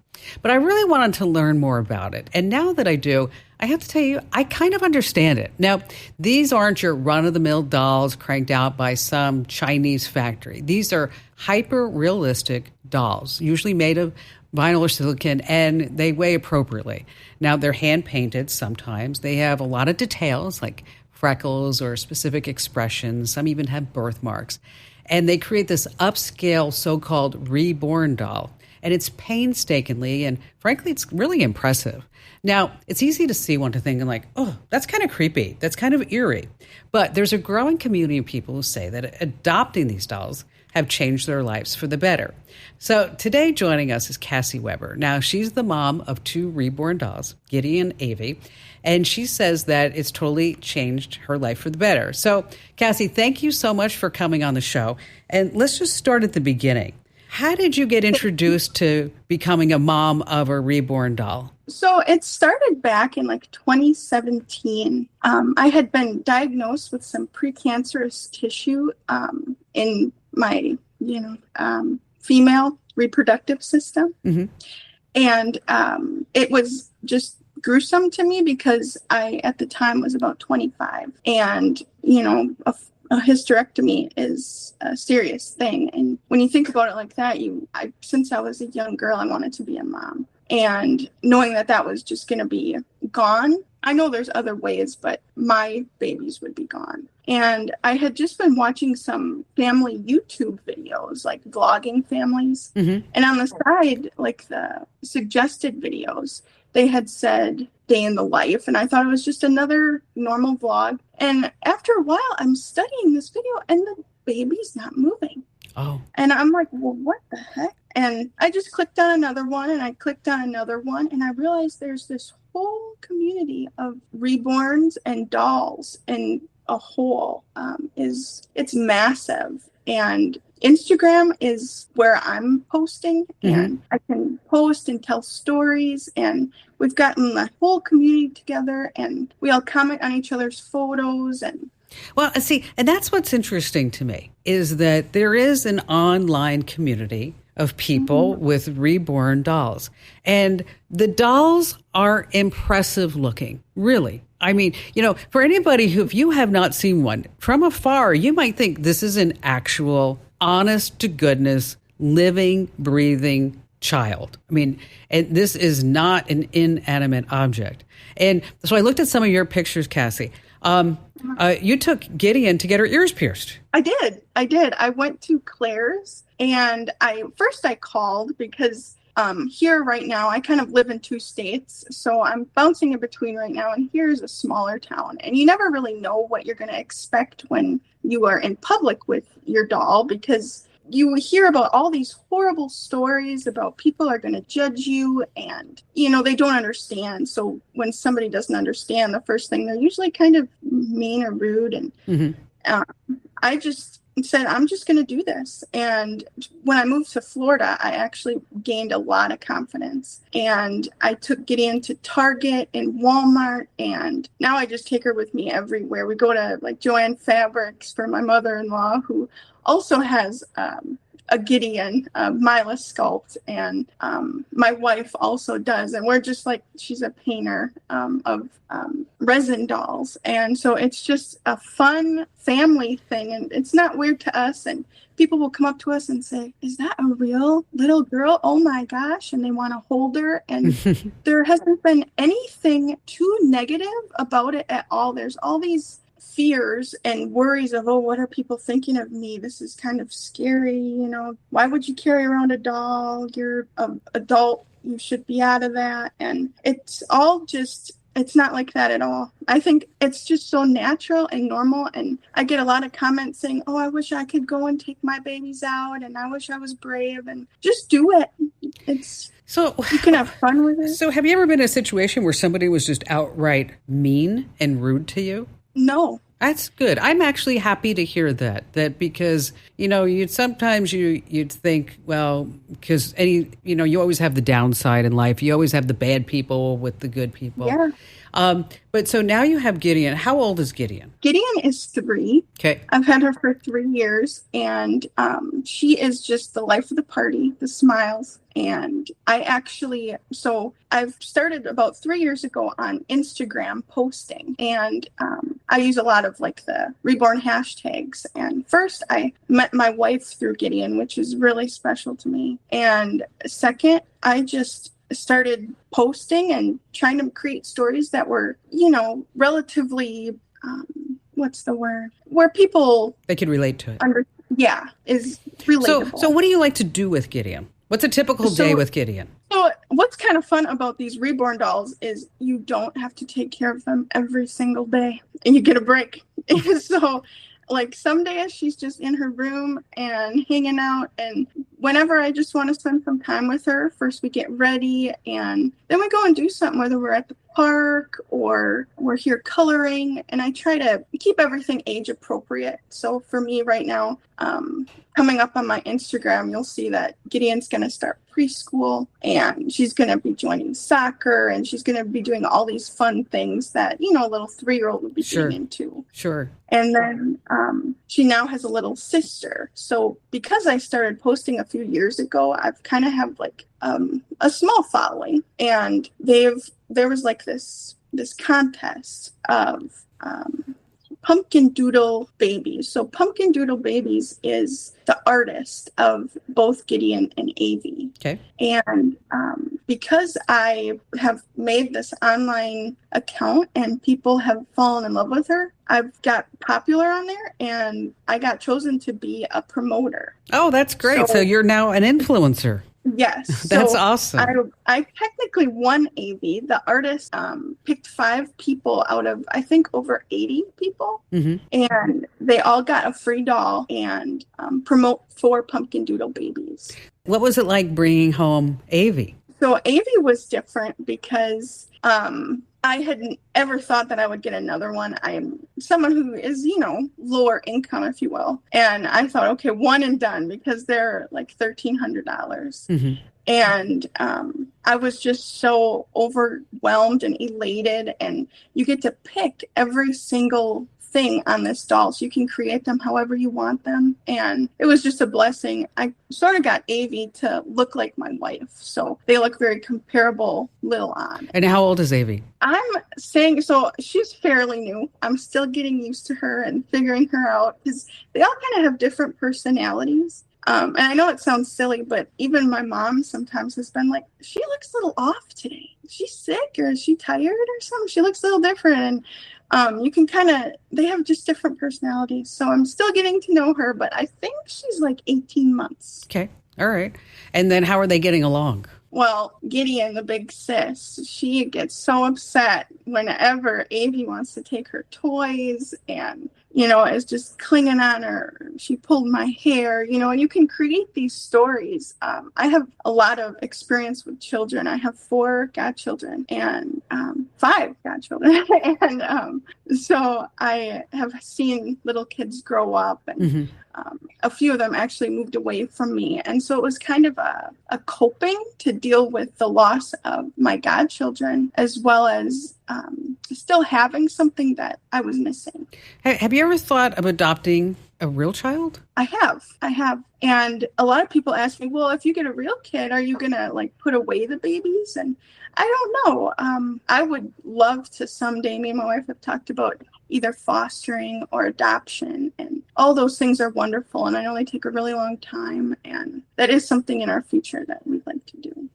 But I really wanted to learn more about it. And now that I do, I have to tell you, I kind of understand it. Now, these aren't your run-of-the-mill dolls cranked out by some Chinese factory. These are hyper-realistic dolls, usually made of vinyl or silicone, and they weigh appropriately. Now, they're hand-painted sometimes. They have a lot of details, like freckles or specific expressions. Some even have birthmarks. And they create this upscale so-called reborn doll. And it's painstakingly, and frankly, it's really impressive. Now, it's easy to see one to think, like, oh, that's kind of creepy. That's kind of eerie. But there's a growing community of people who say that adopting these dolls have changed their lives for the better. So today joining us is Cassie Weber. Now, she's the mom of 2 reborn dolls, Giddy and Avi, and she says that it's totally changed her life for the better. So, Cassie, thank you so much for coming on the show. And let's just start at the beginning. How did you get introduced to becoming a mom of a reborn doll? So it started back in 2017. I had been diagnosed with some precancerous tissue in my, female reproductive system. Mhm. And it was just gruesome to me because I, at the time, was about 25. And, you know, a hysterectomy is a serious thing. And when you think about it like that, since I was a young girl, I wanted to be a mom. And knowing that that was just going to be gone, I know there's other ways, but my babies would be gone. And I had just been watching some family YouTube videos, like vlogging families. Mm-hmm. And on the side, like the suggested videos, they had said day in the life. And I thought it was just another normal vlog. And after a while, I'm studying this video and the baby's not moving. Oh. And I'm like, well, what the heck? And I just clicked on another one and I clicked on another one. And I realized there's this whole community of reborns and dolls and a whole. It's massive. And Instagram is where I'm posting, and I can post and tell stories, and we've gotten the whole community together, and we all comment on each other's photos. And well, see, and that's what's interesting to me, is that there is an online community of people with reborn dolls. And the dolls are impressive looking, really. I mean, you know, for anybody who, if you have not seen one, from afar, you might think this is an actual, honest to goodness, living, breathing child. I mean, and this is not an inanimate object. And so I looked at some of your pictures, Cassie. You took Gideon to get her ears pierced. I did. I went to Claire's, and I called because here right now, I kind of live in 2 states, so I'm bouncing in between right now, and here's a smaller town. And you never really know what you're going to expect when you are in public with your doll, because you hear about all these horrible stories about people are going to judge you, and, you know, they don't understand. So when somebody doesn't understand, the first thing, they're usually kind of mean or rude. And I just said, I'm just going to do this. And when I moved to Florida, I actually gained a lot of confidence. And I took Gideon to Target and Walmart. And now I just take her with me everywhere. We go to like Joann Fabrics for my mother-in-law, who also has a Gideon, Mila sculpt, and my wife also does. And we're just like, she's a painter of resin dolls. And so it's just a fun family thing. And it's not weird to us. And people will come up to us and say, is that a real little girl? Oh my gosh. And they want to hold her. And there hasn't been anything too negative about it at all. There's all these fears and worries of, oh, what are people thinking of me? This is kind of scary. You know, why would you carry around a doll? You're an adult. You should be out of that. And it's all just, it's not like that at all. I think it's just so natural and normal. And I get a lot of comments saying, oh, I wish I could go and take my babies out. And I wish I was brave. And just do it. So you can have fun with it. So have you ever been in a situation where somebody was just outright mean and rude to you? No. That's good. I'm actually happy to hear that because, you know, you'd think, well, because you always have the downside in life. You always have the bad people with the good people. Yeah. But so now you have Gideon. How old is Gideon? Gideon is 3. Okay. I've had her for 3 years, and she is just the life of the party, the smiles. And I've started about 3 years ago on Instagram posting, and I use a lot of like the reborn hashtags. And first I met my wife through Gideon, which is really special to me. And second, I just started posting and trying to create stories that were, you know, relatively, what's the word? Where people... They could relate to it. Is relatable. So what do you like to do with Gideon? What's a typical day with Gideon? So what's kind of fun about these reborn dolls is you don't have to take care of them every single day, and you get a break. So like some days she's just in her room and hanging out, and whenever I just want to spend some time with her, first we get ready and then we go and do something, whether we're at the park or we're here coloring, and I try to keep everything age appropriate. So for me right now, coming up on my Instagram, you'll see that Gideon's going to start preschool, and she's going to be joining soccer, and she's going to be doing all these fun things that, you know, a little 3-year-old would be getting into. Sure. And then she now has a little sister. So because I started posting a few years ago, I've kind of have like a small following, and there was like this contest of Pumpkin Doodle Babies. So Pumpkin Doodle Babies is the artist of both Gideon and Avi. Okay. And because I have made this online account and people have fallen in love with her, I've got popular on there and I got chosen to be a promoter. Oh, that's great. So you're now an influencer. Yes. That's awesome. I technically won AV. The artist picked 5 people out of, I think, over 80 people. Mm-hmm. And they all got a free doll and promote 4 Pumpkin Doodle Babies. What was it like bringing home AV? So AV was different because I hadn't ever thought that I would get another one. I'm someone who is, lower income, if you will. And I thought, okay, one and done, because they're like $1,300. Mm-hmm. And I was just so overwhelmed and elated. And you get to pick every single thing on this doll, so you can create them however you want them. And it was just a blessing. I sort of got Avi to look like my wife, so they look very comparable little on. And how old is Avi? I'm saying, so she's fairly new. I'm still getting used to her and figuring her out, because they all kind of have different personalities. And I know it sounds silly, but even my mom sometimes has been like, she looks a little off today. Is she sick, or is she tired or something? She looks a little different. And you can they have just different personalities. So I'm still getting to know her, but I think she's like 18 months. Okay. All right. And then how are they getting along? Well, Gideon, the big sis, she gets so upset whenever Avi wants to take her toys and, is just clinging on her. She pulled my hair, and you can create these stories. I have a lot of experience with children. I have 4 godchildren and 5 godchildren. And so I have seen little kids grow up, and mm-hmm. A few of them actually moved away from me. And so it was kind of a coping to deal with the loss of my godchildren, as well as still having something that I was missing. Have you ever thought of adopting a real child? I have. And a lot of people ask me, well, if you get a real kid, are you going to put away the babies? And I don't know. I would love to someday, me and my wife have talked about either fostering or adoption, and all those things are wonderful. And I know they take a really long time, and that is something in our future that we'd like to do.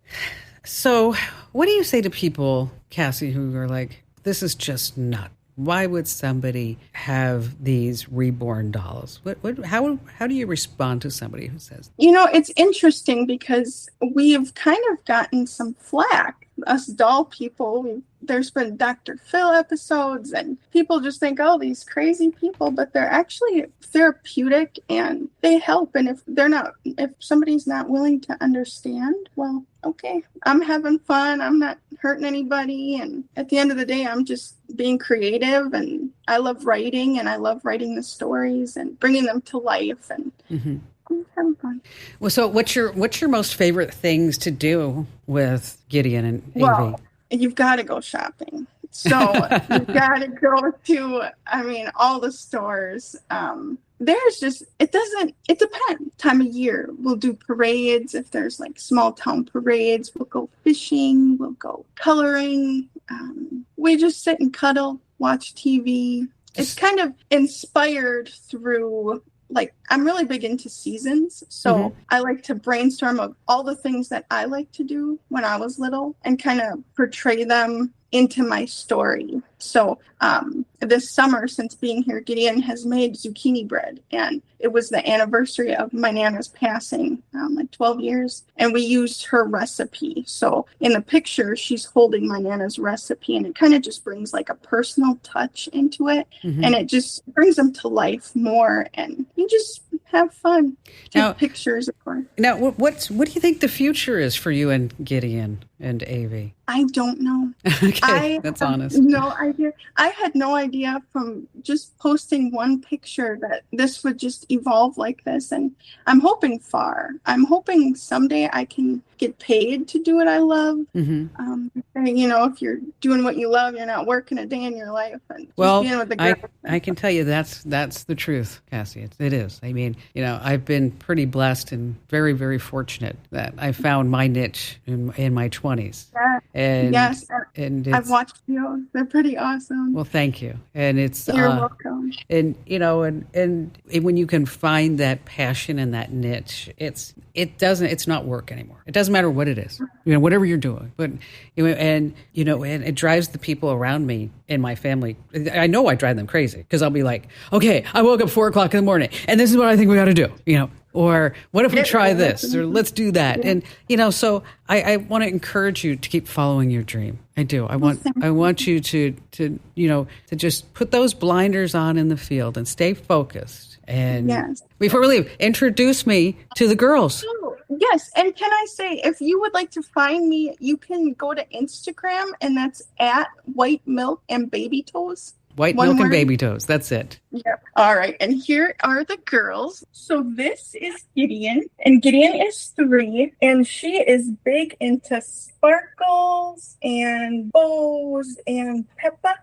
So what do you say to people, Cassie, who are like, this is just nuts? Why would somebody have these reborn dolls? How do you respond to somebody who says? It's interesting because we've kind of gotten some flack, us doll people. There's been Dr. Phil episodes, and people just think, oh, these crazy people, but they're actually therapeutic and they help. And if somebody's not willing to understand, well, okay, I'm having fun. I'm not hurting anybody. And at the end of the day, I'm just being creative, and I love writing, and I love writing the stories and bringing them to life. And mm-hmm. I'm having fun. Well, so what's your most favorite things to do with Gideon and Avi? Well, you've got to go shopping. So you've got to go to, all the stores. It depends. Time of year. We'll do parades. If there's small town parades, we'll go fishing, we'll go coloring. We just sit and cuddle, watch TV. It's kind of inspired through, I'm really big into seasons. So mm-hmm. I like to brainstorm of all the things that I like to do when I was little and kind of portray them into my story. So this summer, since being here, Gideon has made zucchini bread, and it was the anniversary of my Nana's passing, 12 years, and we used her recipe. So in the picture, she's holding my Nana's recipe, and it kind of just brings a personal touch into it, mm-hmm. and it just brings them to life more, and you just have fun. Take pictures, of course. Now, what do you think the future is for you and Gideon and Avi? I don't know. Okay, that's honest. No idea. I had no idea from just posting one picture that this would just evolve like this, and I'm hoping far. I'm hoping someday I can get paid to do what I love. Mm-hmm. If you're doing what you love, you're not working a day in your life. And just Well, being with the girls. I can tell you that's the truth, Cassie. It is. I mean, I've been pretty blessed and very, very fortunate that I found my niche in my 20s. Yeah. And Yes, and I've watched you. They're pretty awesome. well, thank you. And it's You're welcome. and when you can find that passion and that niche, it's not work anymore. It doesn't matter what it is, whatever you're doing. But and it drives the people around me and my family. I know I drive them crazy because I'll be like, okay, I woke up 4:00 in the morning, and this is what I think we got to do. Or what if we try this, or let's do that. And, so I want to encourage you to keep following your dream. I do. I want you to just put those blinders on in the field and stay focused. And before we leave, introduce me to the girls. Oh, yes. And can I say, if you would like to find me, you can go to Instagram, and that's at White Milk and Baby Toes. White Milk and Baby Toes. That's it. Yep. All right. And here are the girls. So this is Gideon, and Gideon is 3, and she is big into sparkles and bows and Peppa.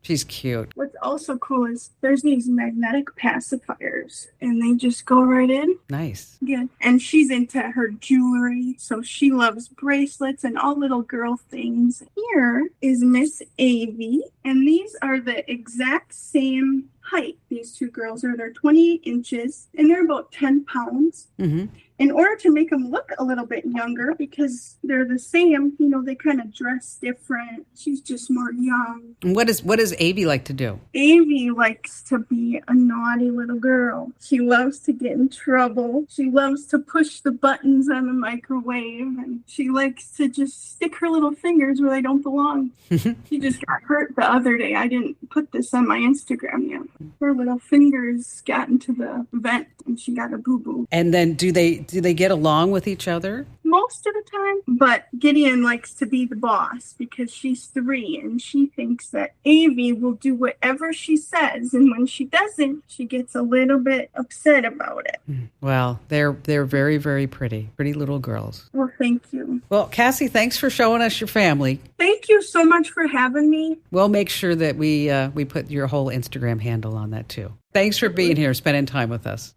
She's cute. What's also cool is there's these magnetic pacifiers, and they just go right in. Nice. Yeah. And she's into her jewelry, so she loves bracelets and all little girl things. Here is Miss Avy, and these are the exact same height. These two girls they're 28 inches, and they're about 10 pounds. Mm-hmm. In order to make them look a little bit younger, because they're the same, they kind of dress different. She's just more young. What does Avy like to do? Avy likes to be a naughty little girl. She loves to get in trouble. She loves to push the buttons on the microwave, and she likes to just stick her little fingers where they don't belong. She just got hurt the other day. I didn't put this on my Instagram yet. Her little fingers got into the vent, and she got a boo-boo. And then do they get along with each other? Most of the time, but Gideon likes to be the boss because she's 3, and she thinks that Avy will do whatever she says, and when she doesn't, she gets a little bit upset about it. Well, they're very, very pretty little girls. Well, thank you. Well, Cassie, thanks for showing us your family. Thank you so much for having me. We'll make sure that we put your whole Instagram handle on that too. Thanks for being here, spending time with us.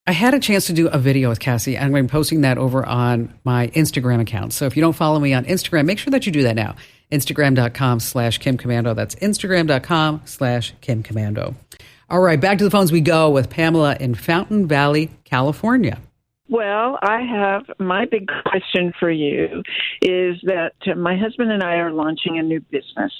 I had a chance to do a video with Cassie, and I'm posting that over on my Instagram account. So if you don't follow me on Instagram, make sure that you do that now. Instagram.com/Kim Komando. That's Instagram.com/Kim Komando. All right, back to the phones we go with Pamela in Fountain Valley, California. Well, I have my big question for you is that my husband and I are launching a new business.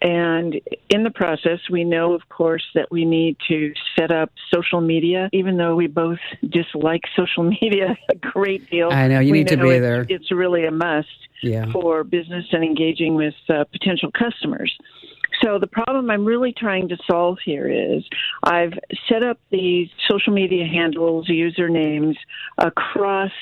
And in the process, we know, of course, that we need to set up social media, even though we both dislike social media a great deal. I know, you need to be there. It's really a must for business and engaging with potential customers. So the problem I'm really trying to solve here is I've set up these social media handles, usernames across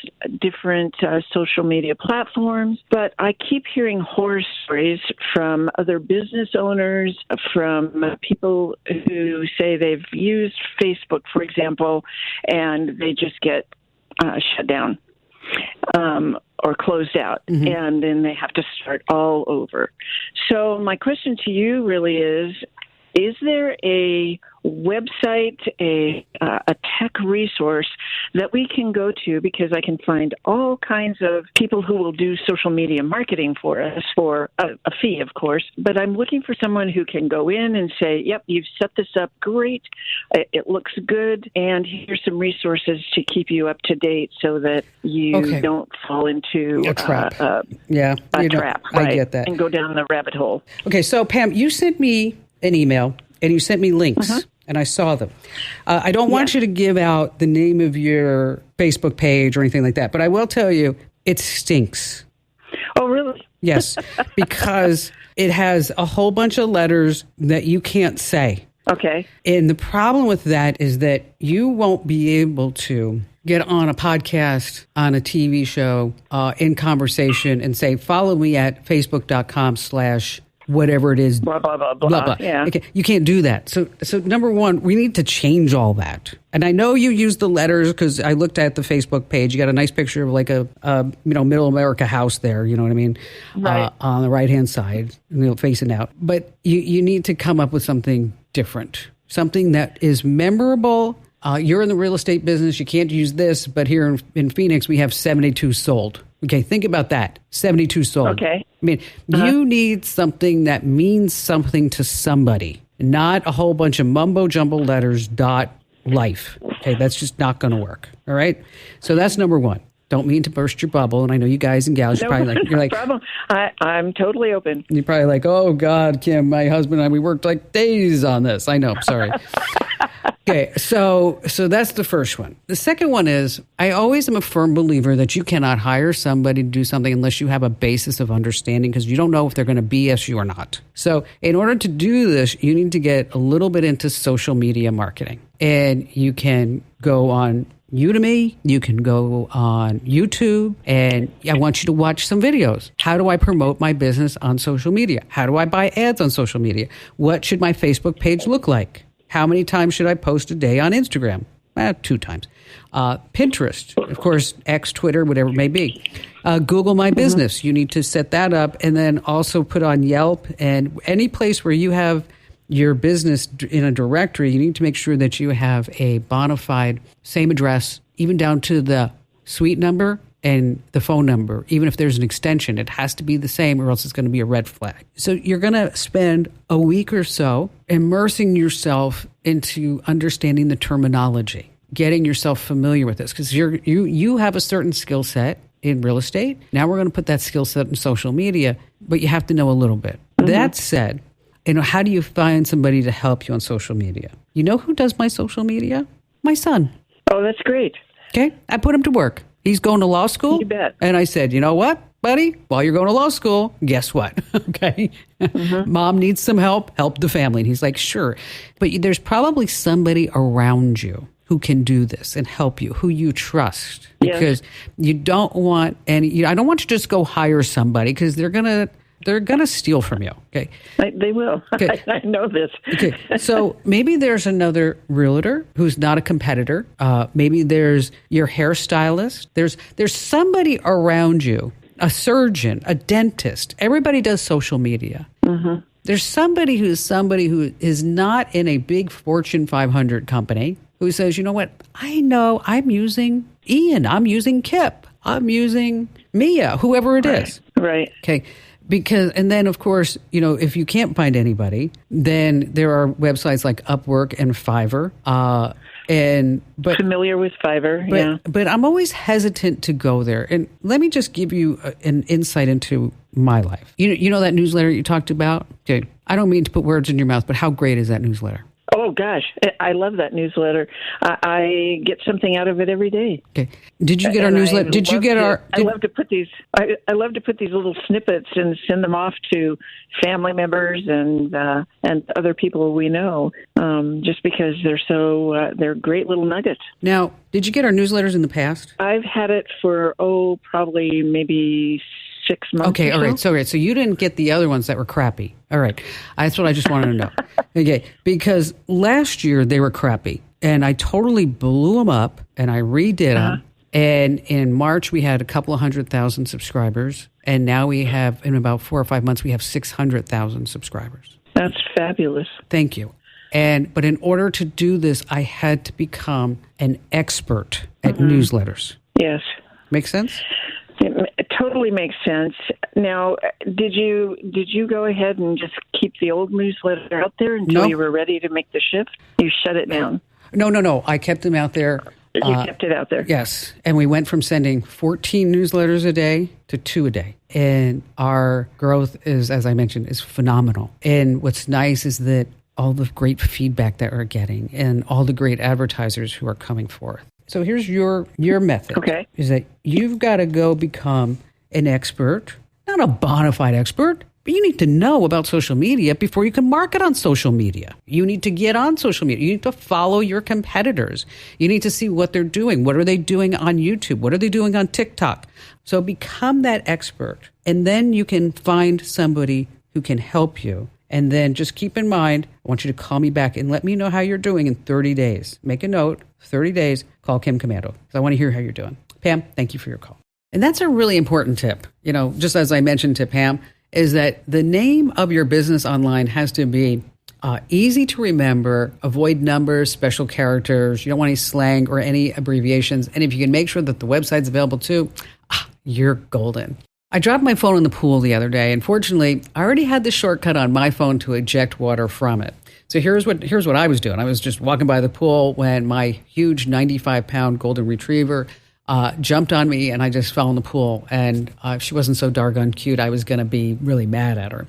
different social media platforms, but I keep hearing horror stories from other business owners, from people who say they've used Facebook, for example, and they just get shut down. Or closed out, and then they have to start all over. So my question to you really is there a website, a tech resource that we can go to, because I can find all kinds of people who will do social media marketing for us for a fee, of course, but I'm looking for someone who can go in and say, yep, you've set this up great, it looks good, and here's some resources to keep you up to date so that you don't fall into a trap. Trap, right? I get that. And go down the rabbit hole. Okay, so Pam, you sent me an email and you sent me links. And I saw them. I don't want you to give out the name of your Facebook page or anything like that, but I will tell you it stinks. Oh, really? Yes, because it has a whole bunch of letters that you can't say. Okay. And the problem with that is that you won't be able to get on a podcast, on a TV show, in conversation and say, follow me at facebook.com/ whatever it is. Blah, blah, blah, blah. Yeah. Okay, you can't do that. So number one, we need to change all that. And I know you use the letters because I looked at the Facebook page. You got a nice picture of like a middle America house there. You know what I mean? Right. On the right-hand side, facing out. But you need to come up with something different, something that is memorable. You're in the real estate business. You can't use this, but here in Phoenix, we have 72 sold. Okay, think about that. 72 sold. Okay. I mean, you need something that means something to somebody, not a whole bunch of mumbo jumbo letters, life. Okay, that's just not going to work. All right? So that's number one. Don't mean to burst your bubble, and I know you guys and gals, you're like, problem. I'm totally open. You're probably like, oh, God, Kim, my husband and I, we worked like days on this. I know, sorry. Okay, so that's the first one. The second one is, I always am a firm believer that you cannot hire somebody to do something unless you have a basis of understanding, because you don't know if they're going to BS you or not. So in order to do this, you need to get a little bit into social media marketing. And you can go on Udemy, you can go on YouTube, and I want you to watch some videos. How do I promote my business on social media? How do I buy ads on social media? What should my Facebook page look like? How many times should I post a day on Instagram? 2 times. Pinterest, of course, X, Twitter, whatever it may be. Google My Business. You need to set that up, and then also put on Yelp and any place where you have your business in a directory. You need to make sure that you have a bona fide, same address, even down to the suite number and the phone number. Even if there's an extension, it has to be the same or else it's going to be a red flag. So you're going to spend a week or so immersing yourself into understanding the terminology, getting yourself familiar with this, because you have a certain skill set in real estate. Now we're going to put that skill set in social media, but you have to know a little bit. That said, how do you find somebody to help you on social media? You know who does my social media? My son. Oh, that's great. Okay. I put him to work. He's going to law school. You bet. And I said, you know what, buddy? While you're going to law school, guess what? Okay. Mom needs some help. Help the family. And he's like, sure. But there's probably somebody around you who can do this and help you, who you trust. Because you don't want I don't want you to just go hire somebody, because they're going to steal from you. Okay. They will. Okay. I know this. Okay. So maybe there's another realtor who's not a competitor. Maybe there's your hairstylist. There's somebody around you, a surgeon, a dentist. Everybody does social media. There's somebody who is not in a big Fortune 500 company who says, you know what? I know I'm using Ian. I'm using Kip. I'm using Mia, whoever it is. Right. Okay. And then, of course, if you can't find anybody, then there are websites like Upwork and Fiverr. But familiar with Fiverr, But I'm always hesitant to go there. And let me just give you an insight into my life. You know that newsletter you talked about? Okay. I don't mean to put words in your mouth, but how great is that newsletter? Oh, gosh. I love that newsletter. I get something out of it every day. Okay. Did you get our newsletter? I love to put these little snippets and send them off to family members and other people we know, just because they're great little nuggets. Now, did you get our newsletters in the past? I've had it for, probably maybe 6 months. Okay, all right. So you didn't get the other ones that were crappy. All right. That's what I just wanted to know. Okay, because last year they were crappy, and I totally blew them up, and I redid them. And in March, we had a couple of 100,000 subscribers, and now we have, in about 4 or 5 months, we have 600,000 subscribers. That's fabulous. Thank you. But in order to do this, I had to become an expert at newsletters. Yes. Make sense? It totally makes sense. Now, did you go ahead and just keep the old newsletter out there until you were ready to make the shift? You shut it down? No. I kept them out there. You kept it out there? Yes. And we went from sending 14 newsletters a day to 2 a day. And our growth is, as I mentioned, is phenomenal. And what's nice is that all the great feedback that we're getting and all the great advertisers who are coming forth. So here's your method. Okay. Is that you've got to go become an expert, not a bona fide expert, but you need to know about social media before you can market on social media. You need to get on social media. You need to follow your competitors. You need to see what they're doing. What are they doing on YouTube? What are they doing on TikTok? So become that expert, and then you can find somebody who can help you. And then just keep in mind, I want you to call me back and let me know how you're doing in 30 days. Make a note, 30 days, call Kim Komando, because I want to hear how you're doing. Pam, thank you for your call. And that's a really important tip. Just as I mentioned to Pam, is that the name of your business online has to be easy to remember, avoid numbers, special characters. You don't want any slang or any abbreviations. And if you can make sure that the website's available too, you're golden. I dropped my phone in the pool the other day, and fortunately, I already had the shortcut on my phone to eject water from it. So here's what I was doing. I was just walking by the pool when my huge 95-pound golden retriever jumped on me, and I just fell in the pool. And if she wasn't so doggone cute, I was going to be really mad at her.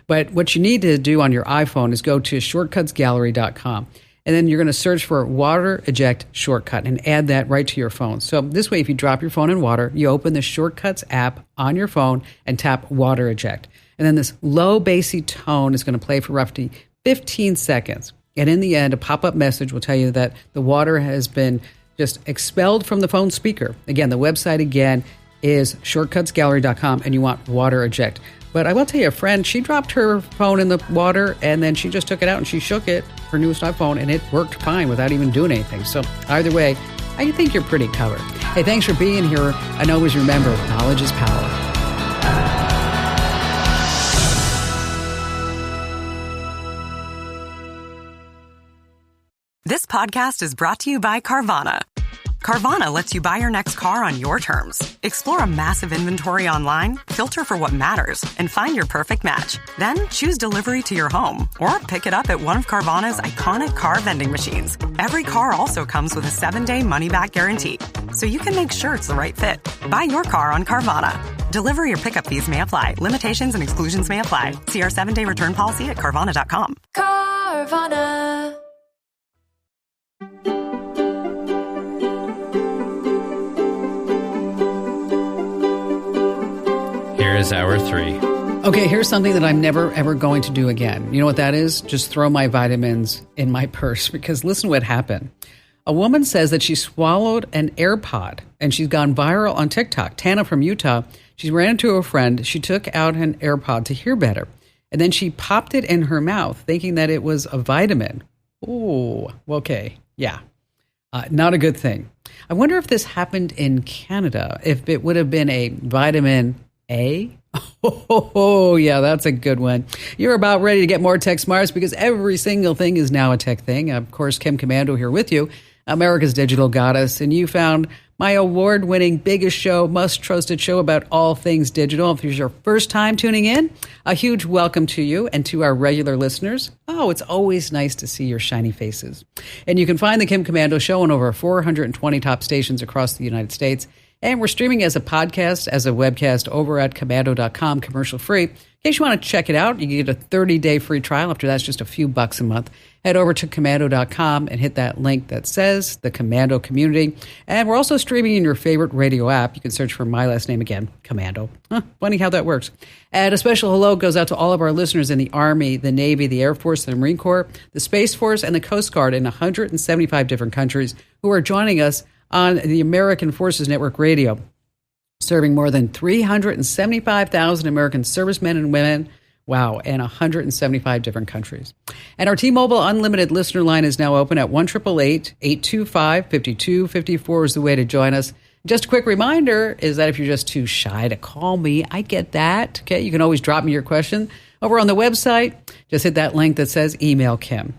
But what you need to do on your iPhone is go to shortcutsgallery.com. And then you're going to search for water eject shortcut and add that right to your phone. So this way, if you drop your phone in water, you open the Shortcuts app on your phone and tap water eject. And then this low bassy tone is going to play for roughly 15 seconds. And in the end, a pop-up message will tell you that the water has been just expelled from the phone speaker. Again, the website again is shortcutsgallery.com, and you want water eject. But I will tell you, a friend, she dropped her phone in the water, and then she just took it out and she shook it, her newest iPhone, and it worked fine without even doing anything. So either way, I think you're pretty covered. Hey, thanks for being here. And always remember, knowledge is power. This podcast is brought to you by Carvana. Carvana lets you buy your next car on your terms. Explore a massive inventory online, filter for what matters, and find your perfect match. Then choose delivery to your home or pick it up at one of Carvana's iconic car vending machines. Every car also comes with a 7-day money-back guarantee, so you can make sure it's the right fit. Buy your car on Carvana. Delivery or pickup fees may apply. Limitations and exclusions may apply. See our 7-day return policy at Carvana.com. Carvana. Here is hour 3. Okay, here's something that I'm never, ever going to do again. You know what that is? Just throw my vitamins in my purse, because listen what happened. A woman says that she swallowed an AirPod, and she's gone viral on TikTok. Tana from Utah, she ran into a friend. She took out an AirPod to hear better, and then she popped it in her mouth, thinking that it was a vitamin. Ooh, okay, yeah. Not a good thing. I wonder if this happened in Canada, if it would have been a vitamin A. Oh, yeah, that's a good one. You're about ready to get more tech smarts, because every single thing is now a tech thing. Of course, Kim Komando here with you, America's digital goddess, and you found my award-winning, biggest show, most trusted show about all things digital. If it's your first time tuning in, a huge welcome to you, and to our regular listeners. Oh, it's always nice to see your shiny faces. And you can find the Kim Komando Show on over 420 top stations across the United States. And we're streaming as a podcast, as a webcast over at komando.com, commercial free. In case you want to check it out, you can get a 30-day free trial. After that's just a few bucks a month. Head over to komando.com and hit that link that says the Komando Community. And we're also streaming in your favorite radio app. You can search for my last name again, Komando. Funny how that works. And a special hello goes out to all of our listeners in the Army, the Navy, the Air Force, the Marine Corps, the Space Force, and the Coast Guard in 175 different countries who are joining us on the American Forces Network Radio, serving more than 375,000 American servicemen and women. Wow, and 175 different countries. And our T-Mobile Unlimited listener line is now open at 1-888-825-5254 is the way to join us. Just a quick reminder is that if you're just too shy to call me, I get that. Okay, you can always drop me your question over on the website. Just hit that link that says email Kim.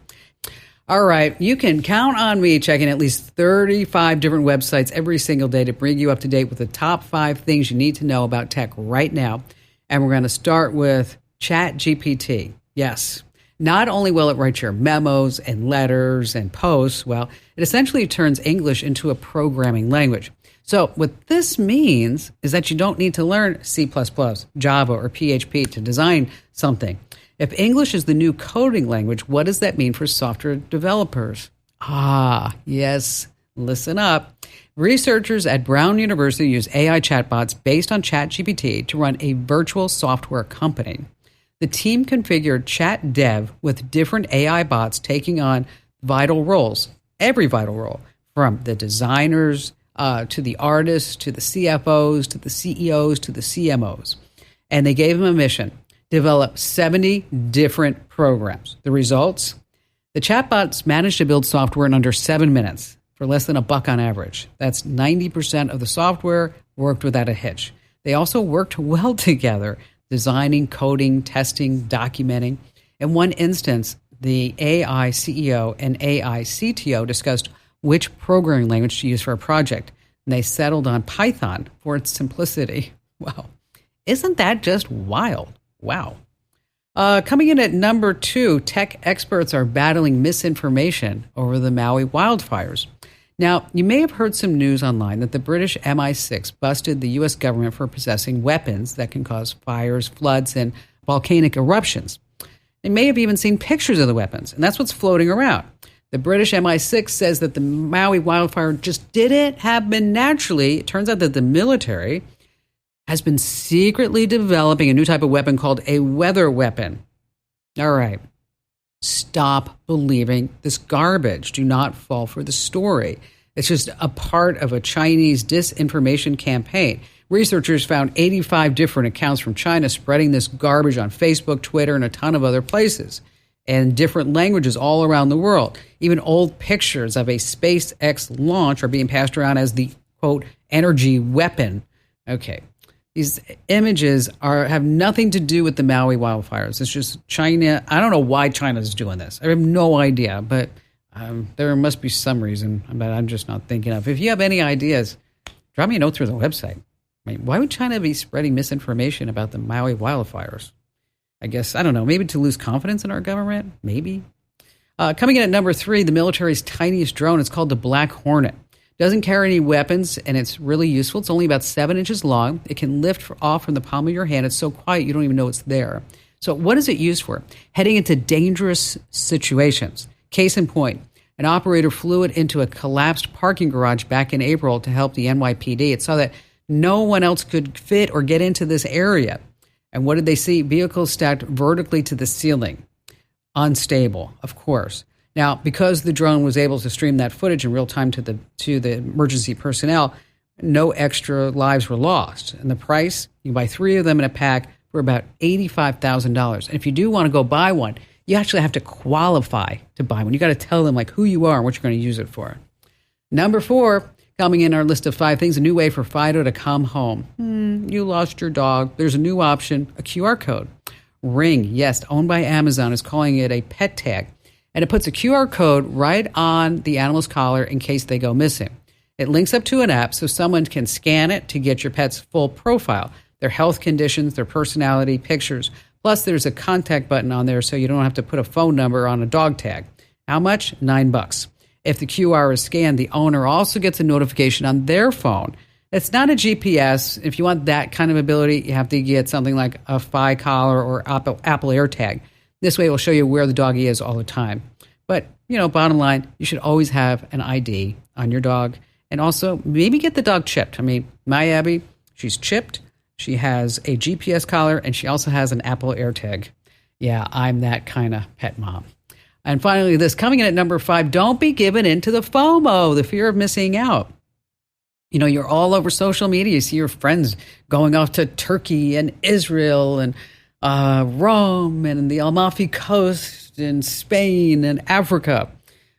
All right, you can count on me checking at least 35 different websites every single day to bring you up to date with the top 5 things you need to know about tech right now. And we're going to start with ChatGPT. Yes, not only will it write your memos and letters and posts, well, it essentially turns English into a programming language. So what this means is that you don't need to learn C++, Java, or PHP to design something. If English is the new coding language, what does that mean for software developers? Yes, listen up. Researchers at Brown University use AI chatbots based on ChatGPT to run a virtual software company. The team configured ChatDev with different AI bots taking on vital roles, every vital role, from the designers to the artists, to the CFOs, to the CEOs, to the CMOs. And they gave them a mission developed 70 different programs. The results? The chatbots managed to build software in under 7 minutes for less than $1 on average. That's 90% of the software worked without a hitch. They also worked well together, designing, coding, testing, documenting. In one instance, the AI CEO and AI CTO discussed which programming language to use for a project, and they settled on Python for its simplicity. Wow. Isn't that just wild? Wow. Coming in at number 2, tech experts are battling misinformation over the Maui wildfires. Now, you may have heard some news online that the British MI6 busted the U.S. government for possessing weapons that can cause fires, floods, and volcanic eruptions. They may have even seen pictures of the weapons, and that's what's floating around. The British MI6 says that the Maui wildfire just didn't happen naturally. It turns out that the military has been secretly developing a new type of weapon called a weather weapon. All right. Stop believing this garbage. Do not fall for the story. It's just a part of a Chinese disinformation campaign. Researchers found 85 different accounts from China spreading this garbage on Facebook, Twitter, and a ton of other places, and different languages all around the world. Even old pictures of a SpaceX launch are being passed around as the, quote, energy weapon. Okay. These images have nothing to do with the Maui wildfires. It's just China. I don't know why China's doing this. I have no idea, but there must be some reason that I'm just not thinking of. If you have any ideas, drop me a note through the website. I mean, why would China be spreading misinformation about the Maui wildfires? I guess, I don't know, maybe to lose confidence in our government? Maybe. Coming in at number 3, the military's tiniest drone. It's called the Black Hornet. Doesn't carry any weapons, and it's really useful. It's only about 7 inches long. It can lift off from the palm of your hand. It's so quiet you don't even know it's there. So what is it used for? Heading into dangerous situations. Case in point, an operator flew it into a collapsed parking garage back in April to help the NYPD. It saw that no one else could fit or get into this area. And what did they see? Vehicles stacked vertically to the ceiling. Unstable, of course. Now, because the drone was able to stream that footage in real time to the emergency personnel, no extra lives were lost. And the price, you buy 3 of them in a pack for about $85,000. And if you do want to go buy one, you actually have to qualify to buy one. You got to tell them like who you are and what you're going to use it for. Number 4, coming in our list of 5 things, a new way for Fido to come home. You lost your dog. There's a new option, a QR code. Ring, yes, owned by Amazon, is calling it a pet tag. And it puts a QR code right on the animal's collar in case they go missing. It links up to an app so someone can scan it to get your pet's full profile, their health conditions, their personality, pictures. Plus, there's a contact button on there so you don't have to put a phone number on a dog tag. How much? $9. If the QR is scanned, the owner also gets a notification on their phone. It's not a GPS. If you want that kind of ability, you have to get something like a Fi collar or Apple AirTag. This way it will show you where the doggy is all the time. But, bottom line, you should always have an ID on your dog. And also, maybe get the dog chipped. I mean, my Abby, she's chipped. She has a GPS collar, and she also has an Apple AirTag. Yeah, I'm that kind of pet mom. And finally, this coming in at number 5, don't be given into the FOMO, the fear of missing out. You're all over social media. You see your friends going off to Turkey and Israel and Rome and the Amalfi Coast and Spain and Africa.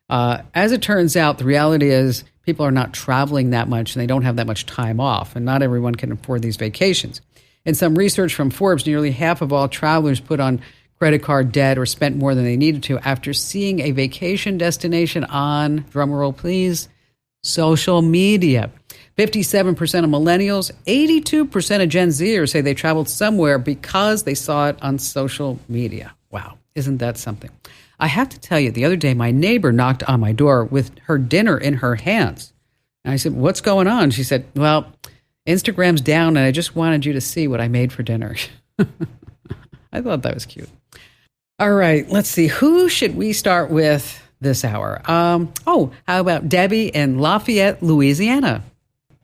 As it turns out, the reality is people are not traveling that much and they don't have that much time off, and not everyone can afford these vacations. In some research from Forbes, nearly half of all travelers put on credit card debt or spent more than they needed to after seeing a vacation destination on, drumroll please, social media. 57% of millennials, 82% of Gen Zers say they traveled somewhere because they saw it on social media. Wow, isn't that something? I have to tell you, the other day, my neighbor knocked on my door with her dinner in her hands. And I said, what's going on? She said, well, Instagram's down and I just wanted you to see what I made for dinner. I thought that was cute. All right, let's see. Who should we start with this hour? How about Debbie in Lafayette, Louisiana?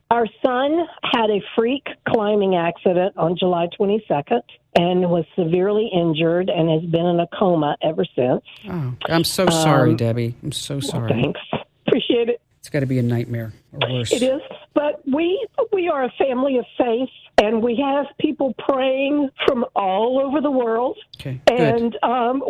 Our son had a freak climbing accident on July 22nd and was severely injured and has been in a coma ever since. Oh, I'm so sorry, Debbie. I'm so sorry. Well, thanks. Appreciate it. It's got to be a nightmare or worse. It is, but we are a family of faith, And we have people praying from all over the world. Okay, and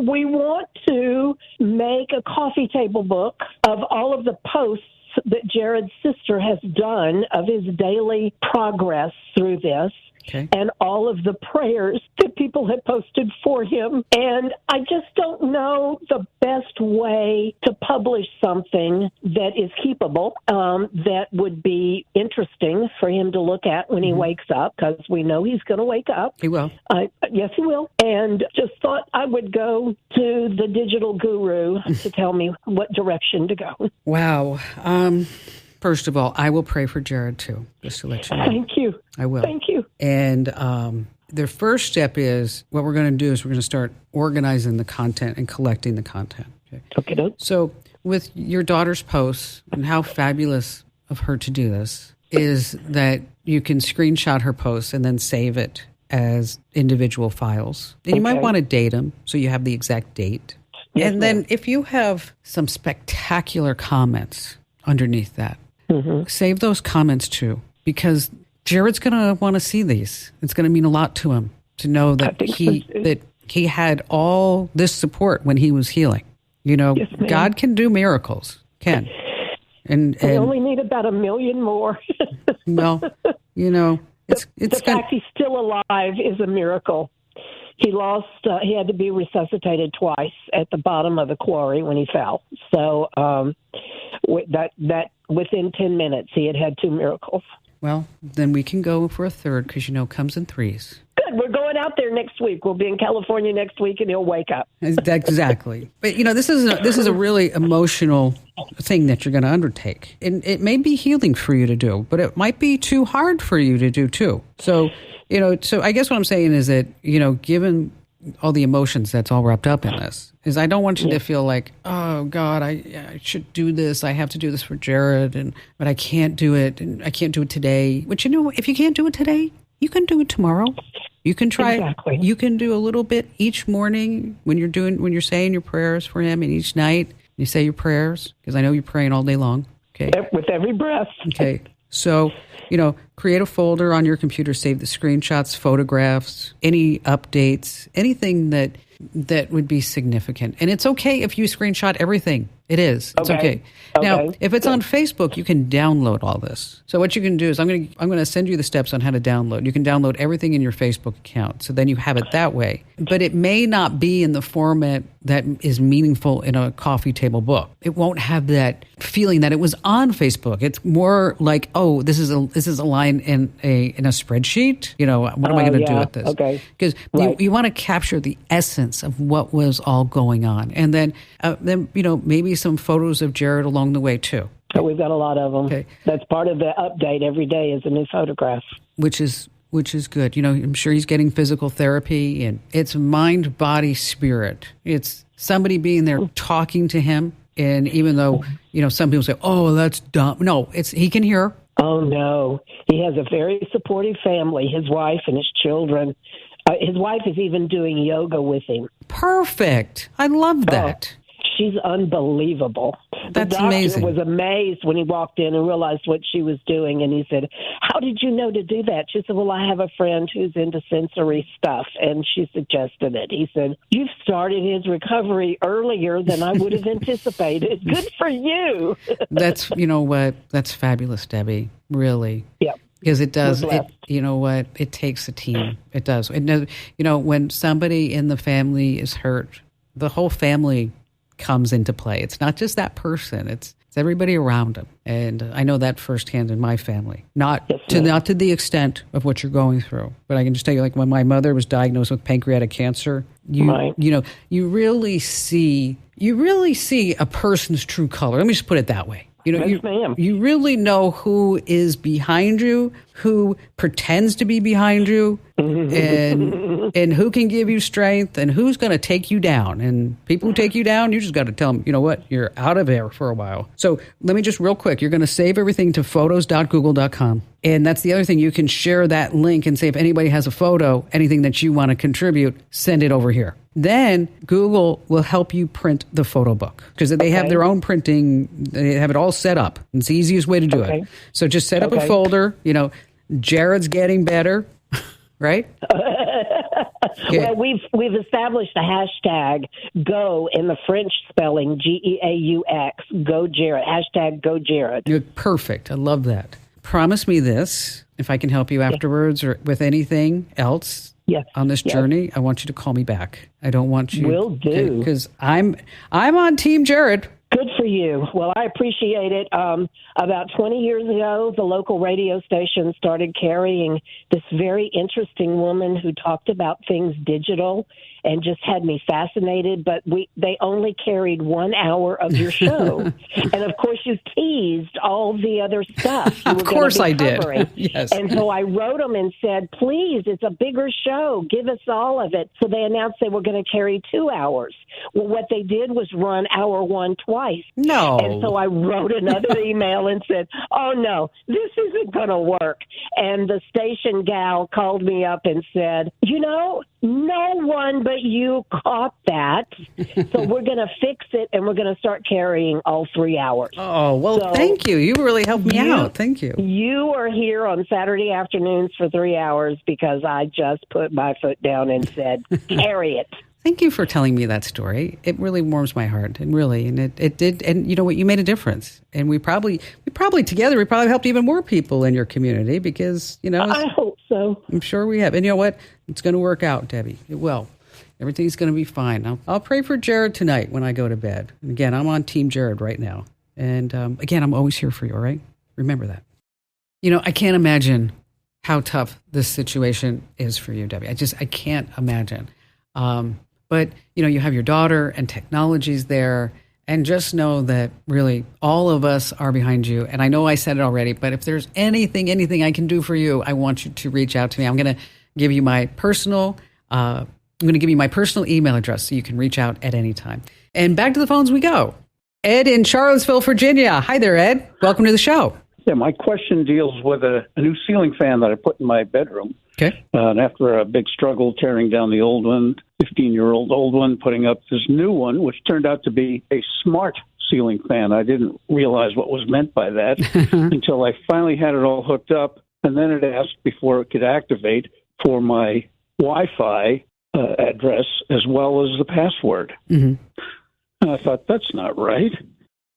we want to make a coffee table book of all of the posts that Jared's sister has done of his daily progress through this. Okay. And all of the prayers that people have posted for him. And I just don't know the best way to publish something that is keepable, that would be interesting for him to look at when he wakes up, because we know he's going to wake up. He will. Yes, he will. And just thought I would go to the digital guru to tell me what direction to go. Wow. First of all, I will pray for Jared, too, just to let you know. Thank you. I will. Thank you. And the first step is, what we're going to do is we're going to start organizing the content and collecting the content. Okay. So with your daughter's posts, and how fabulous of her to do this, is that you can screenshot her posts and then save it as individual files. And you might want to date them so you have the exact date. Yes, and then if you have some spectacular comments underneath that, save those comments too, because Jared's going to want to see these. It's going to mean a lot to him to know that he had all this support when he was healing. You know, yes, God can do miracles. Can. And we only need about 1 million more. Well, you know, the fact he's still alive is a miracle. He he had to be resuscitated twice at the bottom of the quarry when he fell. So that within 10 minutes, he had 2 miracles. Well, then we can go for a third, because, it comes in threes. Good. We're going out there next week. We'll be in California next week, and he'll wake up. Exactly. But, this is a really emotional thing that you're going to undertake. And it may be healing for you to do, but it might be too hard for you to do, too. So, so I guess what I'm saying is that, given all the emotions that's all wrapped up in this, is I don't want you to feel like, oh God, I should do this. I have to do this for Jared, but I can't do it, and I can't do it today. But if you can't do it today, you can do it tomorrow. You can try. Exactly. You can do a little bit each morning when you're saying your prayers for him, and each night you say your prayers, because I know you're praying all day long. Okay. With every breath. Okay. So, create a folder on your computer, save the screenshots, photographs, any updates, anything that would be significant. And it's okay if you screenshot everything. It is. It's okay. Now, if it's on Facebook, you can download all this. So what you can do is I'm going to send you the steps on how to download. You can download everything in your Facebook account. So then you have it that way. But it may not be in the format that is meaningful in a coffee table book. It won't have that feeling that it was on Facebook. It's more like, oh, this is a line in a spreadsheet. What am I going to do with this? Okay. Because you want to capture the essence of what was all going on. And then maybe some photos of Jared along the way too. So we've got a lot of them. Okay. That's part of the update every day is a new photograph. Which is good. I'm sure he's getting physical therapy, and it's mind, body, spirit. It's somebody being there talking to him. And even though, some people say, oh, that's dumb. No, he can hear. Oh, no. He has a very supportive family, his wife and his children. His wife is even doing yoga with him. Perfect. I love that. She's unbelievable. That's the doctor amazing. Was amazed when he walked in and realized what she was doing, and he said, how did you know to do that? She said, well, I have a friend who's into sensory stuff, and she suggested it. He said, you've started his recovery earlier than I would have anticipated. Good for you. That's, that's fabulous, Debbie, really. Yeah. Because it does, it takes a team. It does. When somebody in the family is hurt, the whole family comes into play. It's not just that person. It's everybody around them. And I know that firsthand in my family. Not to the extent of what you're going through, but I can just tell you, like when my mother was diagnosed with pancreatic cancer, you really see a person's true color. Let me just put it that way. You really know who is behind you, who pretends to be behind you, and who can give you strength, and who's going to take you down. And people who take you down, you just got to tell them, you know what, you're out of there for a while. So let me just real quick, you're going to save everything to photos.google.com. And that's the other thing. You can share that link and say if anybody has a photo, anything that you want to contribute, send it over here. Then Google will help you print the photo book because they have their own printing. They have it all set up. It's the easiest way to do it. So just set up a folder, Jared's getting better. right? Well, we've established a hashtag Go in the French spelling GEAUX. Go Jared. Hashtag Go Jared. You're perfect. I love that. Promise me this. If I can help you afterwards or with anything else on this journey, I want you to call me back. I don't want you. Will do. Because I'm on Team Jared. Good for you. Well, I appreciate it. About 20 years ago, the local radio station started carrying this very interesting woman who talked about things digital and just had me fascinated. But they only carried 1 hour of your show. And, of course, you teased all the other stuff you were Of course I covering. did. Yes. And so I wrote them and said, please, it's a bigger show. Give us all of it. So they announced they were going to carry 2 hours. Well, what they did was run hour one twice. No. And so I wrote another email and said, oh, no, this isn't going to work. And the station gal called me up and said, no one but you caught that. So we're going to fix it, and we're going to start carrying all 3 hours. Oh, well, thank you. You really helped me out. Thank you. You are here on Saturday afternoons for 3 hours because I just put my foot down and said, carry it. Thank you for telling me that story. It really warms my heart, and it did. And you know what? You made a difference, and we probably together helped even more people in your community because I hope so. I'm sure we have. And you know what? It's going to work out, Debbie. It will. Everything's going to be fine. I'll pray for Jared tonight when I go to bed. And again, I'm on Team Jared right now. And again, I'm always here for you. All right? Remember that. I can't imagine how tough this situation is for you, Debbie. I can't imagine. But, you have your daughter and technology's there, and just know that really all of us are behind you. And I know I said it already, but if there's anything I can do for you, I want you to reach out to me. I'm going to give you my personal email address so you can reach out at any time. And back to the phones we go. Ed in Charlottesville, Virginia. Hi there, Ed. Welcome to the show. Yeah, my question deals with a new ceiling fan that I put in my bedroom. Okay. And after a big struggle tearing down the old one, 15-year-old old one, putting up this new one, which turned out to be a smart ceiling fan. I didn't realize what was meant by that until I finally had it all hooked up. And then it asked before it could activate for my Wi-Fi address as well as the password. Mm-hmm. And I thought, that's not right.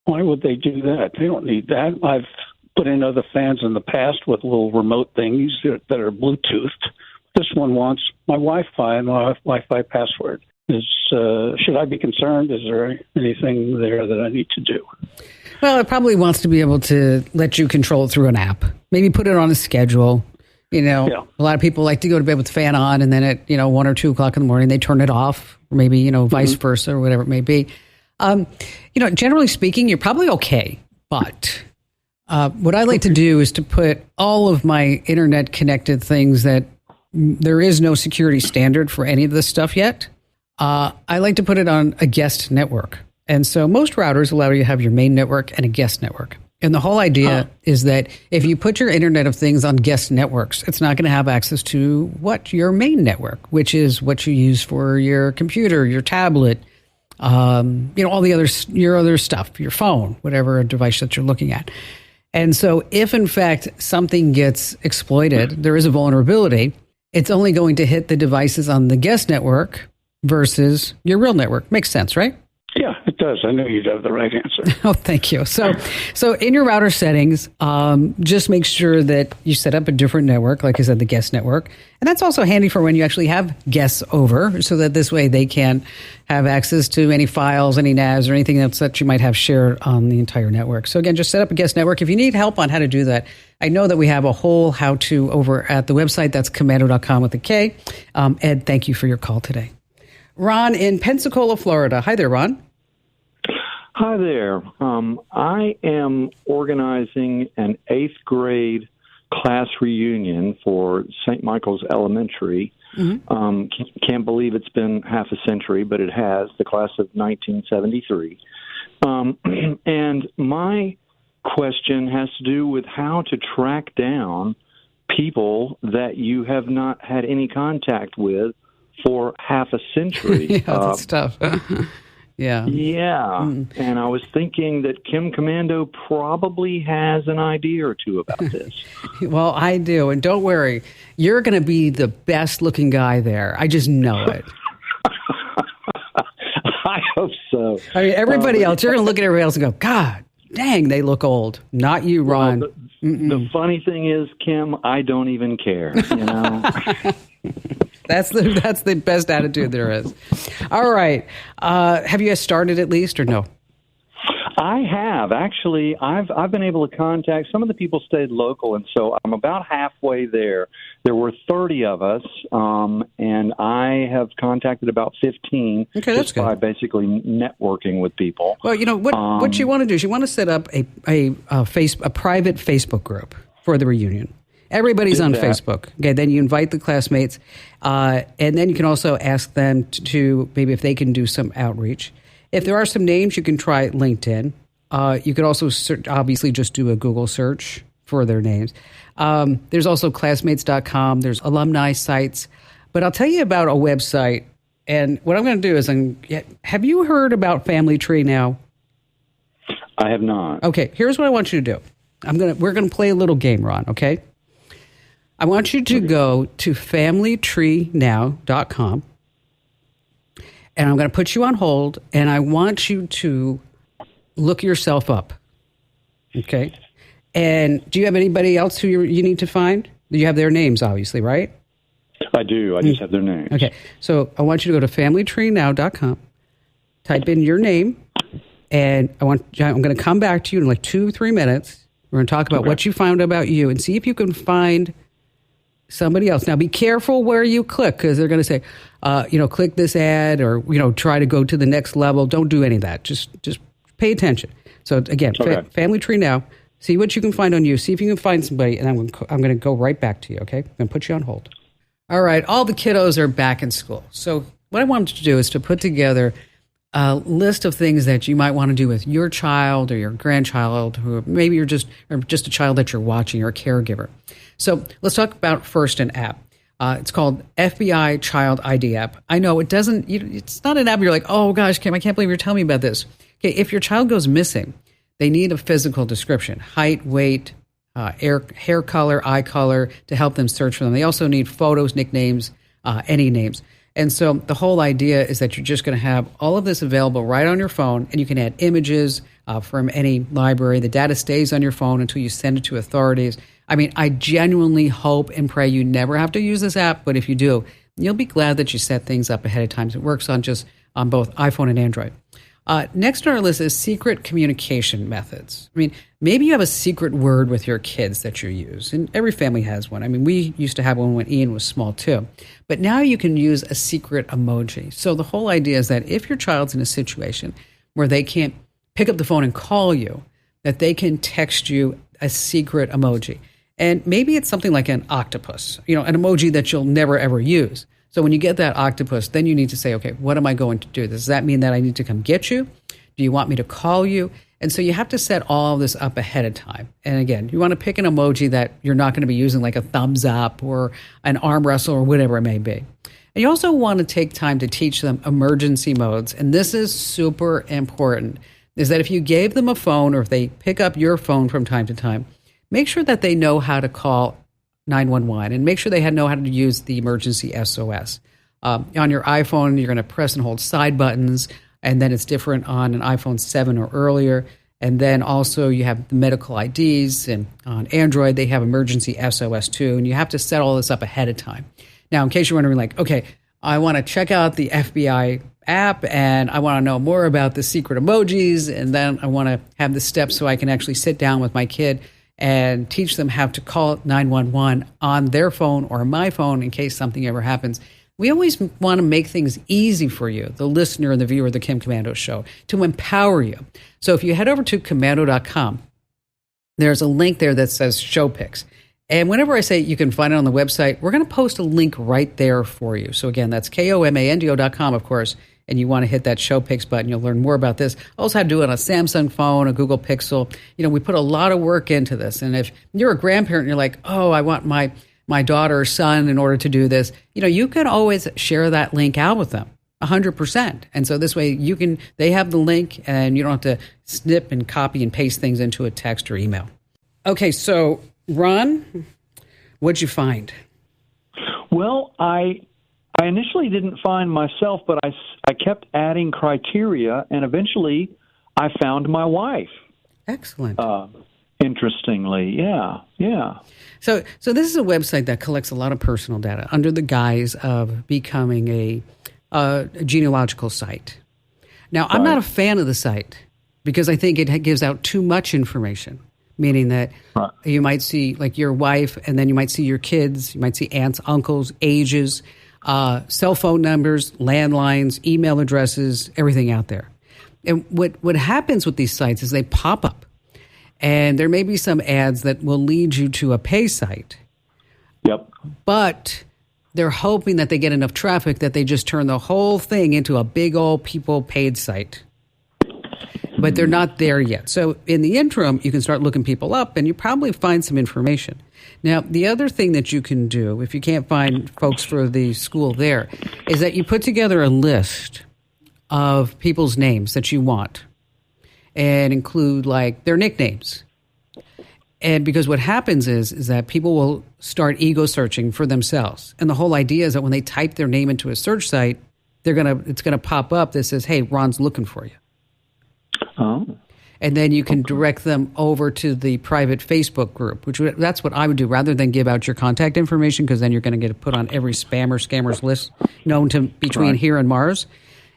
Why would they do that? They don't need that. I've put in other fans in the past with little remote things that are Bluetoothed. This one wants my Wi-Fi and my Wi-Fi password. Should I be concerned? Is there anything there that I need to do? Well, it probably wants to be able to let you control it through an app. Maybe put it on a schedule. A lot of people like to go to bed with the fan on, and then at 1 or 2 o'clock in the morning they turn it off. Or maybe vice versa or whatever it may be. Generally speaking, you're probably okay. But what I like to do is to put all of my internet connected things that there is no security standard for any of this stuff yet. I like to put it on a guest network. And so most routers allow you to have your main network and a guest network. And the whole idea is that if you put your Internet of Things on guest networks, it's not going to have access to your main network, which is what you use for your computer, your tablet, all the your other stuff, your phone, whatever device that you're looking at. And so if in fact something gets exploited, there is a vulnerability, it's only going to hit the devices on the guest network versus your real network. Makes sense, right? Yeah, it does. I knew you'd have the right answer. Oh, thank you. So in your router settings, just make sure that you set up a different network, like I said, the guest network. And that's also handy for when you actually have guests over, so that this way they can have access to any files, any NAS, or anything else that you might have shared on the entire network. So again, just set up a guest network. If you need help on how to do that, I know that we have a whole how-to over at the website. That's komando.com with a K. Ed, thank you for your call today. Ron in Pensacola, Florida. Hi there, Ron. Hi there. I am organizing an 8th grade class reunion for St. Michael's Elementary. Mm-hmm. Can't believe it's been half a century, but it has, the class of 1973. And my question has to do with how to track down people that you have not had any contact with for half a century. Yeah, that's tough. Yeah. Yeah. And I was thinking that Kim Komando probably has an idea or two about this. Well, I do. And don't worry, you're going to be the best looking guy there. I just know it. I hope so. I mean, everybody else, you're going to look at everybody else and go, God dang, they look old. Not you, Ron. Well, the funny thing is, Kim, I don't even care, you know. That's the best attitude there is. All right. Have you guys started at least or no? I have. Actually, I've been able to contact some of the people stayed local, and so I'm about halfway there. There were 30 of us, and I have contacted about 15 just by basically networking with people. Well, you know, what you want to do is you want to set up a private Facebook group for the reunion. Everybody's on Facebook. Okay, then you invite the classmates, and then you can also ask them to maybe if they can do some outreach. If there are some names, you can try LinkedIn. You could also obviously just do a Google search for their names. There's also classmates.com. There's alumni sites. But I'll tell you about a website. And what I'm going to do is, have you heard about Family Tree now? I have not. Okay, here's what I want you to do. We're going to play a little game, Ron, okay? I want you to go to familytreenow.com. And I'm going to put you on hold, and I want you to look yourself up, okay? And do you have anybody else who you need to find? You have their names, obviously, right? I do. I just have their names. Okay. So I want you to go to familytreenow.com, type in your name, and I'm going to come back to you in like 2-3 minutes. We're going to talk about what you found about you and see if you can find somebody else. Now, be careful where you click because they're going to say, click this ad or, try to go to the next level. Don't do any of that. Just pay attention. So, again, Family Tree Now. See what you can find on you. See if you can find somebody, and I'm going to go right back to you, okay? I'm going to put you on hold. All right. All the kiddos are back in school. So what I wanted to do is to put together a list of things that you might want to do with your child or your grandchild, or maybe you're just a child that you're watching or a caregiver. So let's talk about first an app. It's called FBI Child ID app. I know it's not an app you're like, oh gosh, Kim, I can't believe you're telling me about this. Okay, if your child goes missing, they need a physical description, height, weight, hair color, eye color to help them search for them. They also need photos, nicknames, any names. And so the whole idea is that you're just going to have all of this available right on your phone, and you can add images from any library. The data stays on your phone until you send it to authorities. I mean, I genuinely hope and pray you never have to use this app, but if you do, you'll be glad that you set things up ahead of time. It works on both iPhone and Android. Next on our list is secret communication methods. I mean, maybe you have a secret word with your kids that you use, and every family has one. I mean, we used to have one when Ian was small too, but now you can use a secret emoji. So the whole idea is that if your child's in a situation where they can't pick up the phone and call you, that they can text you a secret emoji. And maybe it's something like an octopus, an emoji that you'll never, ever use. So when you get that octopus, then you need to say, okay, what am I going to do? Does that mean that I need to come get you? Do you want me to call you? And so you have to set all of this up ahead of time. And again, you want to pick an emoji that you're not going to be using, like a thumbs up or an arm wrestle or whatever it may be. And you also want to take time to teach them emergency modes. And this is super important, is that if you gave them a phone or if they pick up your phone from time to time, make sure that they know how to call 911 and make sure they know how to use the emergency SOS. On your iPhone, you're going to press and hold side buttons, and then it's different on an iPhone 7 or earlier. And then also you have the medical IDs, and on Android, they have emergency SOS too, and you have to set all this up ahead of time. Now, in case you're wondering, like, okay, I want to check out the FBI app, and I want to know more about the secret emojis, and then I want to have the steps so I can actually sit down with my kid and teach them how to call 911 on their phone or my phone in case something ever happens. We always want to make things easy for you, the listener and the viewer of the Kim Komando Show, to empower you. So if you head over to komando.com, there's a link there that says show pics. And whenever I say you can find it on the website, we're going to post a link right there for you. So again, that's komando.com, of course, and you want to hit that show pics button. You'll learn more about this. Also how to do it on a Samsung phone, a Google Pixel. We put a lot of work into this. And if you're a grandparent and you're like, oh, I want my daughter or son in order to do this, you can always share that link out with them. 100%. And so this way they have the link and you don't have to snip and copy and paste things into a text or email. Okay, so Ron, what'd you find? Well, I initially didn't find myself, but I kept adding criteria, and eventually I found my wife. Excellent. Interestingly, yeah. So this is a website that collects a lot of personal data under the guise of becoming a genealogical site. Now, I'm not a fan of the site because I think it gives out too much information, meaning that you might see like your wife and then you might see your kids, you might see aunts, uncles, ages, cell phone numbers, landlines, email addresses, everything out there. And what happens with these sites is they pop up and there may be some ads that will lead you to a pay site. Yep. But they're hoping that they get enough traffic that they just turn the whole thing into a big old people paid site. But they're not there yet. So in the interim, you can start looking people up and you probably find some information. Now, the other thing that you can do, if you can't find folks for the school there, is that you put together a list of people's names that you want and include like their nicknames. And because what happens is that people will start ego searching for themselves. And the whole idea is that when they type their name into a search site, it's gonna pop up that says, "Hey, Ron's looking for you." Oh. And then you can direct them over to the private Facebook group, that's what I would do rather than give out your contact information, because then you're going to get put on every scammer's list known to between here and Mars.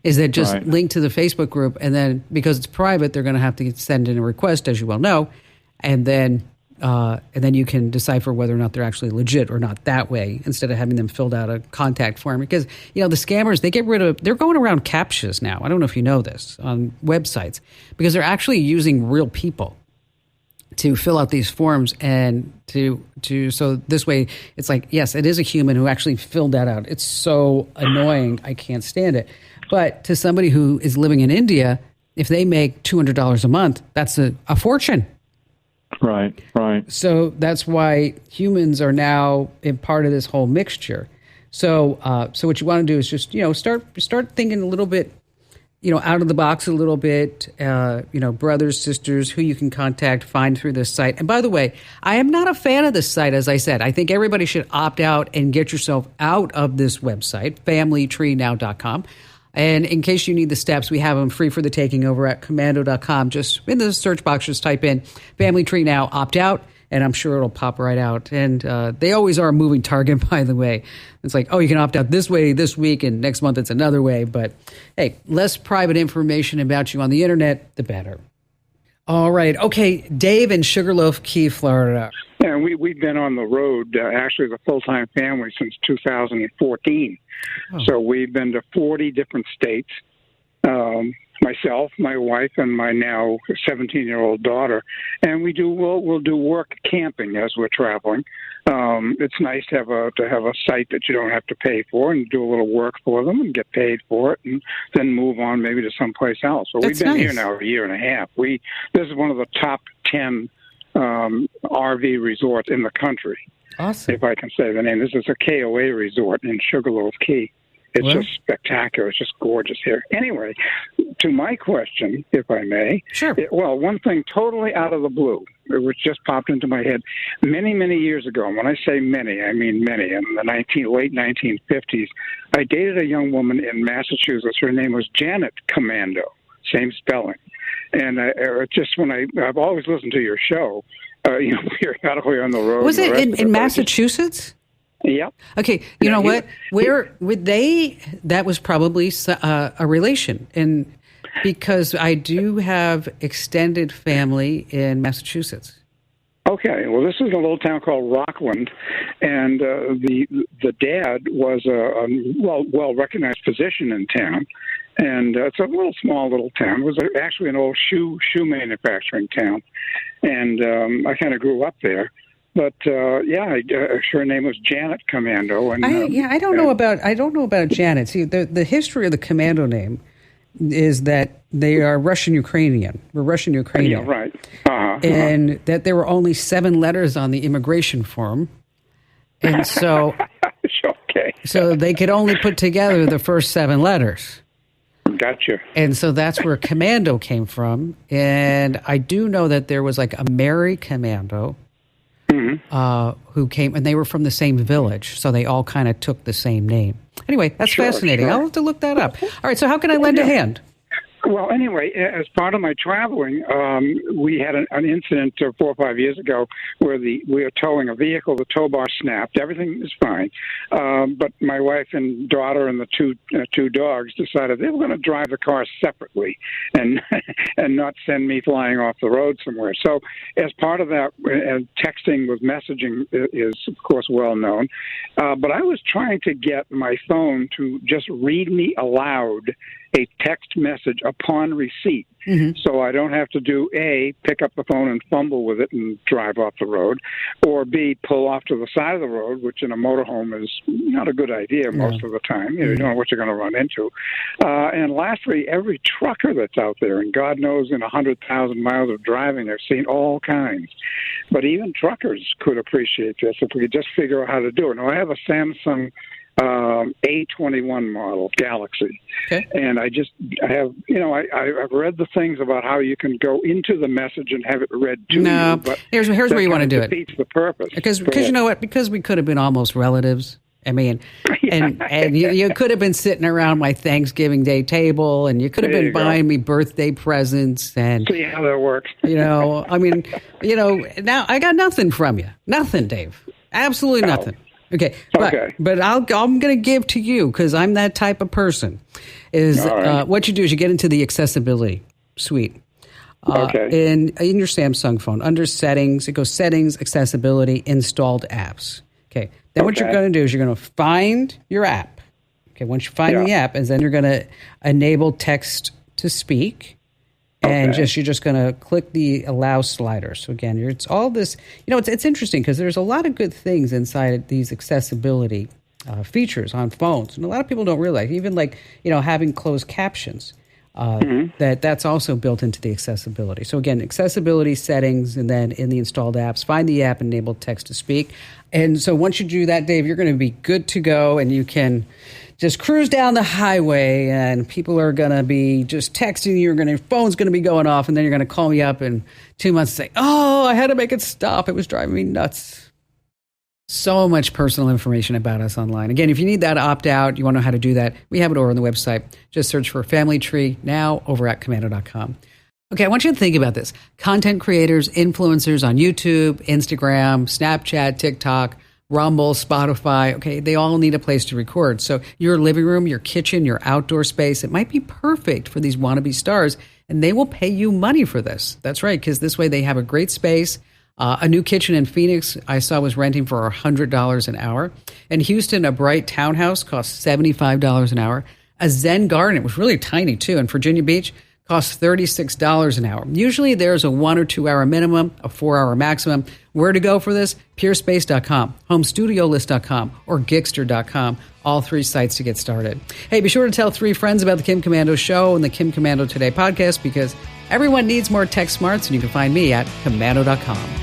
Is that just link to the Facebook group, and then because it's private, they're going to have to send in a request, as you well know, and then you can decipher whether or not they're actually legit or not that way, instead of having them filled out a contact form. Because the scammers, they're going around CAPTCHAs now. I don't know if you know this on websites, because they're actually using real people to fill out these forms, and so this way it's like, yes, it is a human who actually filled that out. It's so annoying, I can't stand it. But to somebody who is living in India, if they make $200 a month, that's a fortune. Right. So that's why humans are now in part of this whole mixture. So what you want to do is just, start thinking a little bit, out of the box a little bit, brothers, sisters, who you can contact, find through this site. And by the way, I am not a fan of this site, as I said. I think everybody should opt out and get yourself out of this website, familytreenow.com. And in case you need the steps, we have them free for the taking over at commando.com. Just in the search box, just type in Family Tree Now, opt out, and I'm sure it'll pop right out. And they always are a moving target, by the way. It's like, you can opt out this way this week, and next month it's another way. But hey, less private information about you on the internet, the better. All right. Okay, Dave in Sugarloaf Key, Florida. Yeah, we've been on the road, actually as a full-time family, since 2014. So we've been to 40 different states, myself, my wife, and my now 17-year-old daughter. And we'll do work camping as we're traveling. It's nice to have a site that you don't have to pay for, and do a little work for them and get paid for it, and then move on maybe to someplace else. So we've been here now a year and a half. This is one of the top 10 RV resorts in the country. Awesome. If I can say the name. This is a KOA resort in Sugarloaf Key. It's just spectacular. It's just gorgeous here. Anyway, to my question, if I may. Sure. One thing totally out of the blue, which just popped into my head many, many years ago. And when I say many, I mean many. In the late 1950s, I dated a young woman in Massachusetts. Her name was Janet Commando, same spelling. And I've always listened to your show, periodically on the road. Was it in Massachusetts? Yep. Okay. You know what? Where would they? That was probably a relation, and because I do have extended family in Massachusetts. Okay. Well, this is a little town called Rockland, and the dad was a well recognized physician in town. And it's a small little town. It was actually an old shoe manufacturing town, and I kind of grew up there. But her name was Janet Commando. And I don't know about Janet. See, the history of the Commando name is that they are Russian-Ukrainian. We're Russian-Ukrainian. Yeah, right. And that there were only 7 letters on the immigration form, and so. Okay. So they could only put together the first 7 letters. Gotcha. And so that's where Commando came from. And I do know that there was like a Mary Commando who came, and they were from the same village. So they all kind of took the same name. Anyway, that's fascinating. I'll have to look that up. All right. So how can I lend a hand? Well, anyway, as part of my traveling, we had an incident 4 or 5 years ago where we were towing a vehicle. The tow bar snapped. Everything was fine. But my wife and daughter and the two dogs decided they were going to drive the car separately and and not send me flying off the road somewhere. So as part of that, texting with messaging is, of course, well known. But I was trying to get my phone to just read me aloud a text message upon receipt. So I don't have to do A, pick up the phone and fumble with it and drive off the road, or B, pull off to the side of the road, which in a motorhome is not a good idea most of the time. You don't know what you're going to run into. And lastly, every trucker that's out there, and God knows in 100,000 miles of driving, I've seen all kinds. But even truckers could appreciate this if we could just figure out how to do it. Now, I have a Samsung A21 model Galaxy, and I've read the things about how you can go into the message and have it read to you. But here's where you want to do it. Defeats the purpose. Because you know what? Because we could have been almost relatives. I mean, and you could have been sitting around my Thanksgiving Day table, and you could have been buying me birthday presents, and see how that works. I mean, now I got nothing from you, nothing, Dave, absolutely nothing. Okay, but I'm going to give to you, because I'm that type of person, is what you do is you get into the accessibility suite. In your Samsung phone, under settings, it goes settings, accessibility, installed apps. Okay, then what you're going to do is you're going to find your app. Okay, once you find the app, and then you're going to enable text to speak. And you're just going to click the allow slider. So again, it's all this. It's interesting because there's a lot of good things inside these accessibility features on phones, and a lot of people don't realize. Even having closed captions, that's also built into the accessibility. So again, accessibility settings, and then in the installed apps, find the app and enable text to speak. And so once you do that, Dave, you're going to be good to go, and you can just cruise down the highway, and people are going to be just texting you. Your phone's going to be going off, and then you're going to call me up in 2 months and say, "Oh, I had to make it stop. It was driving me nuts." So much personal information about us online. Again, if you need that opt-out, you want to know how to do that, we have it over on the website. Just search for Family Tree now over at Komando.com. Okay, I want you to think about this. Content creators, influencers on YouTube, Instagram, Snapchat, TikTok, Rumble, Spotify, okay, they all need a place to record. So your living room, your kitchen, your outdoor space, it might be perfect for these wannabe stars, and they will pay you money for this. That's right, because this way they have a great space. A new kitchen in Phoenix I saw was renting for $100 an hour. In Houston, a bright townhouse costs $75 an hour. A Zen garden, it was really tiny too, in Virginia Beach, costs $36 an hour. Usually there's a 1 or 2 hour minimum, a 4 hour maximum. Where to go for this? PureSpace.com, HomeStudioList.com, or Gigster.com. All 3 sites to get started. Hey, be sure to tell 3 friends about the Kim Komando Show and the Kim Komando Today podcast, because everyone needs more tech smarts, and you can find me at Komando.com.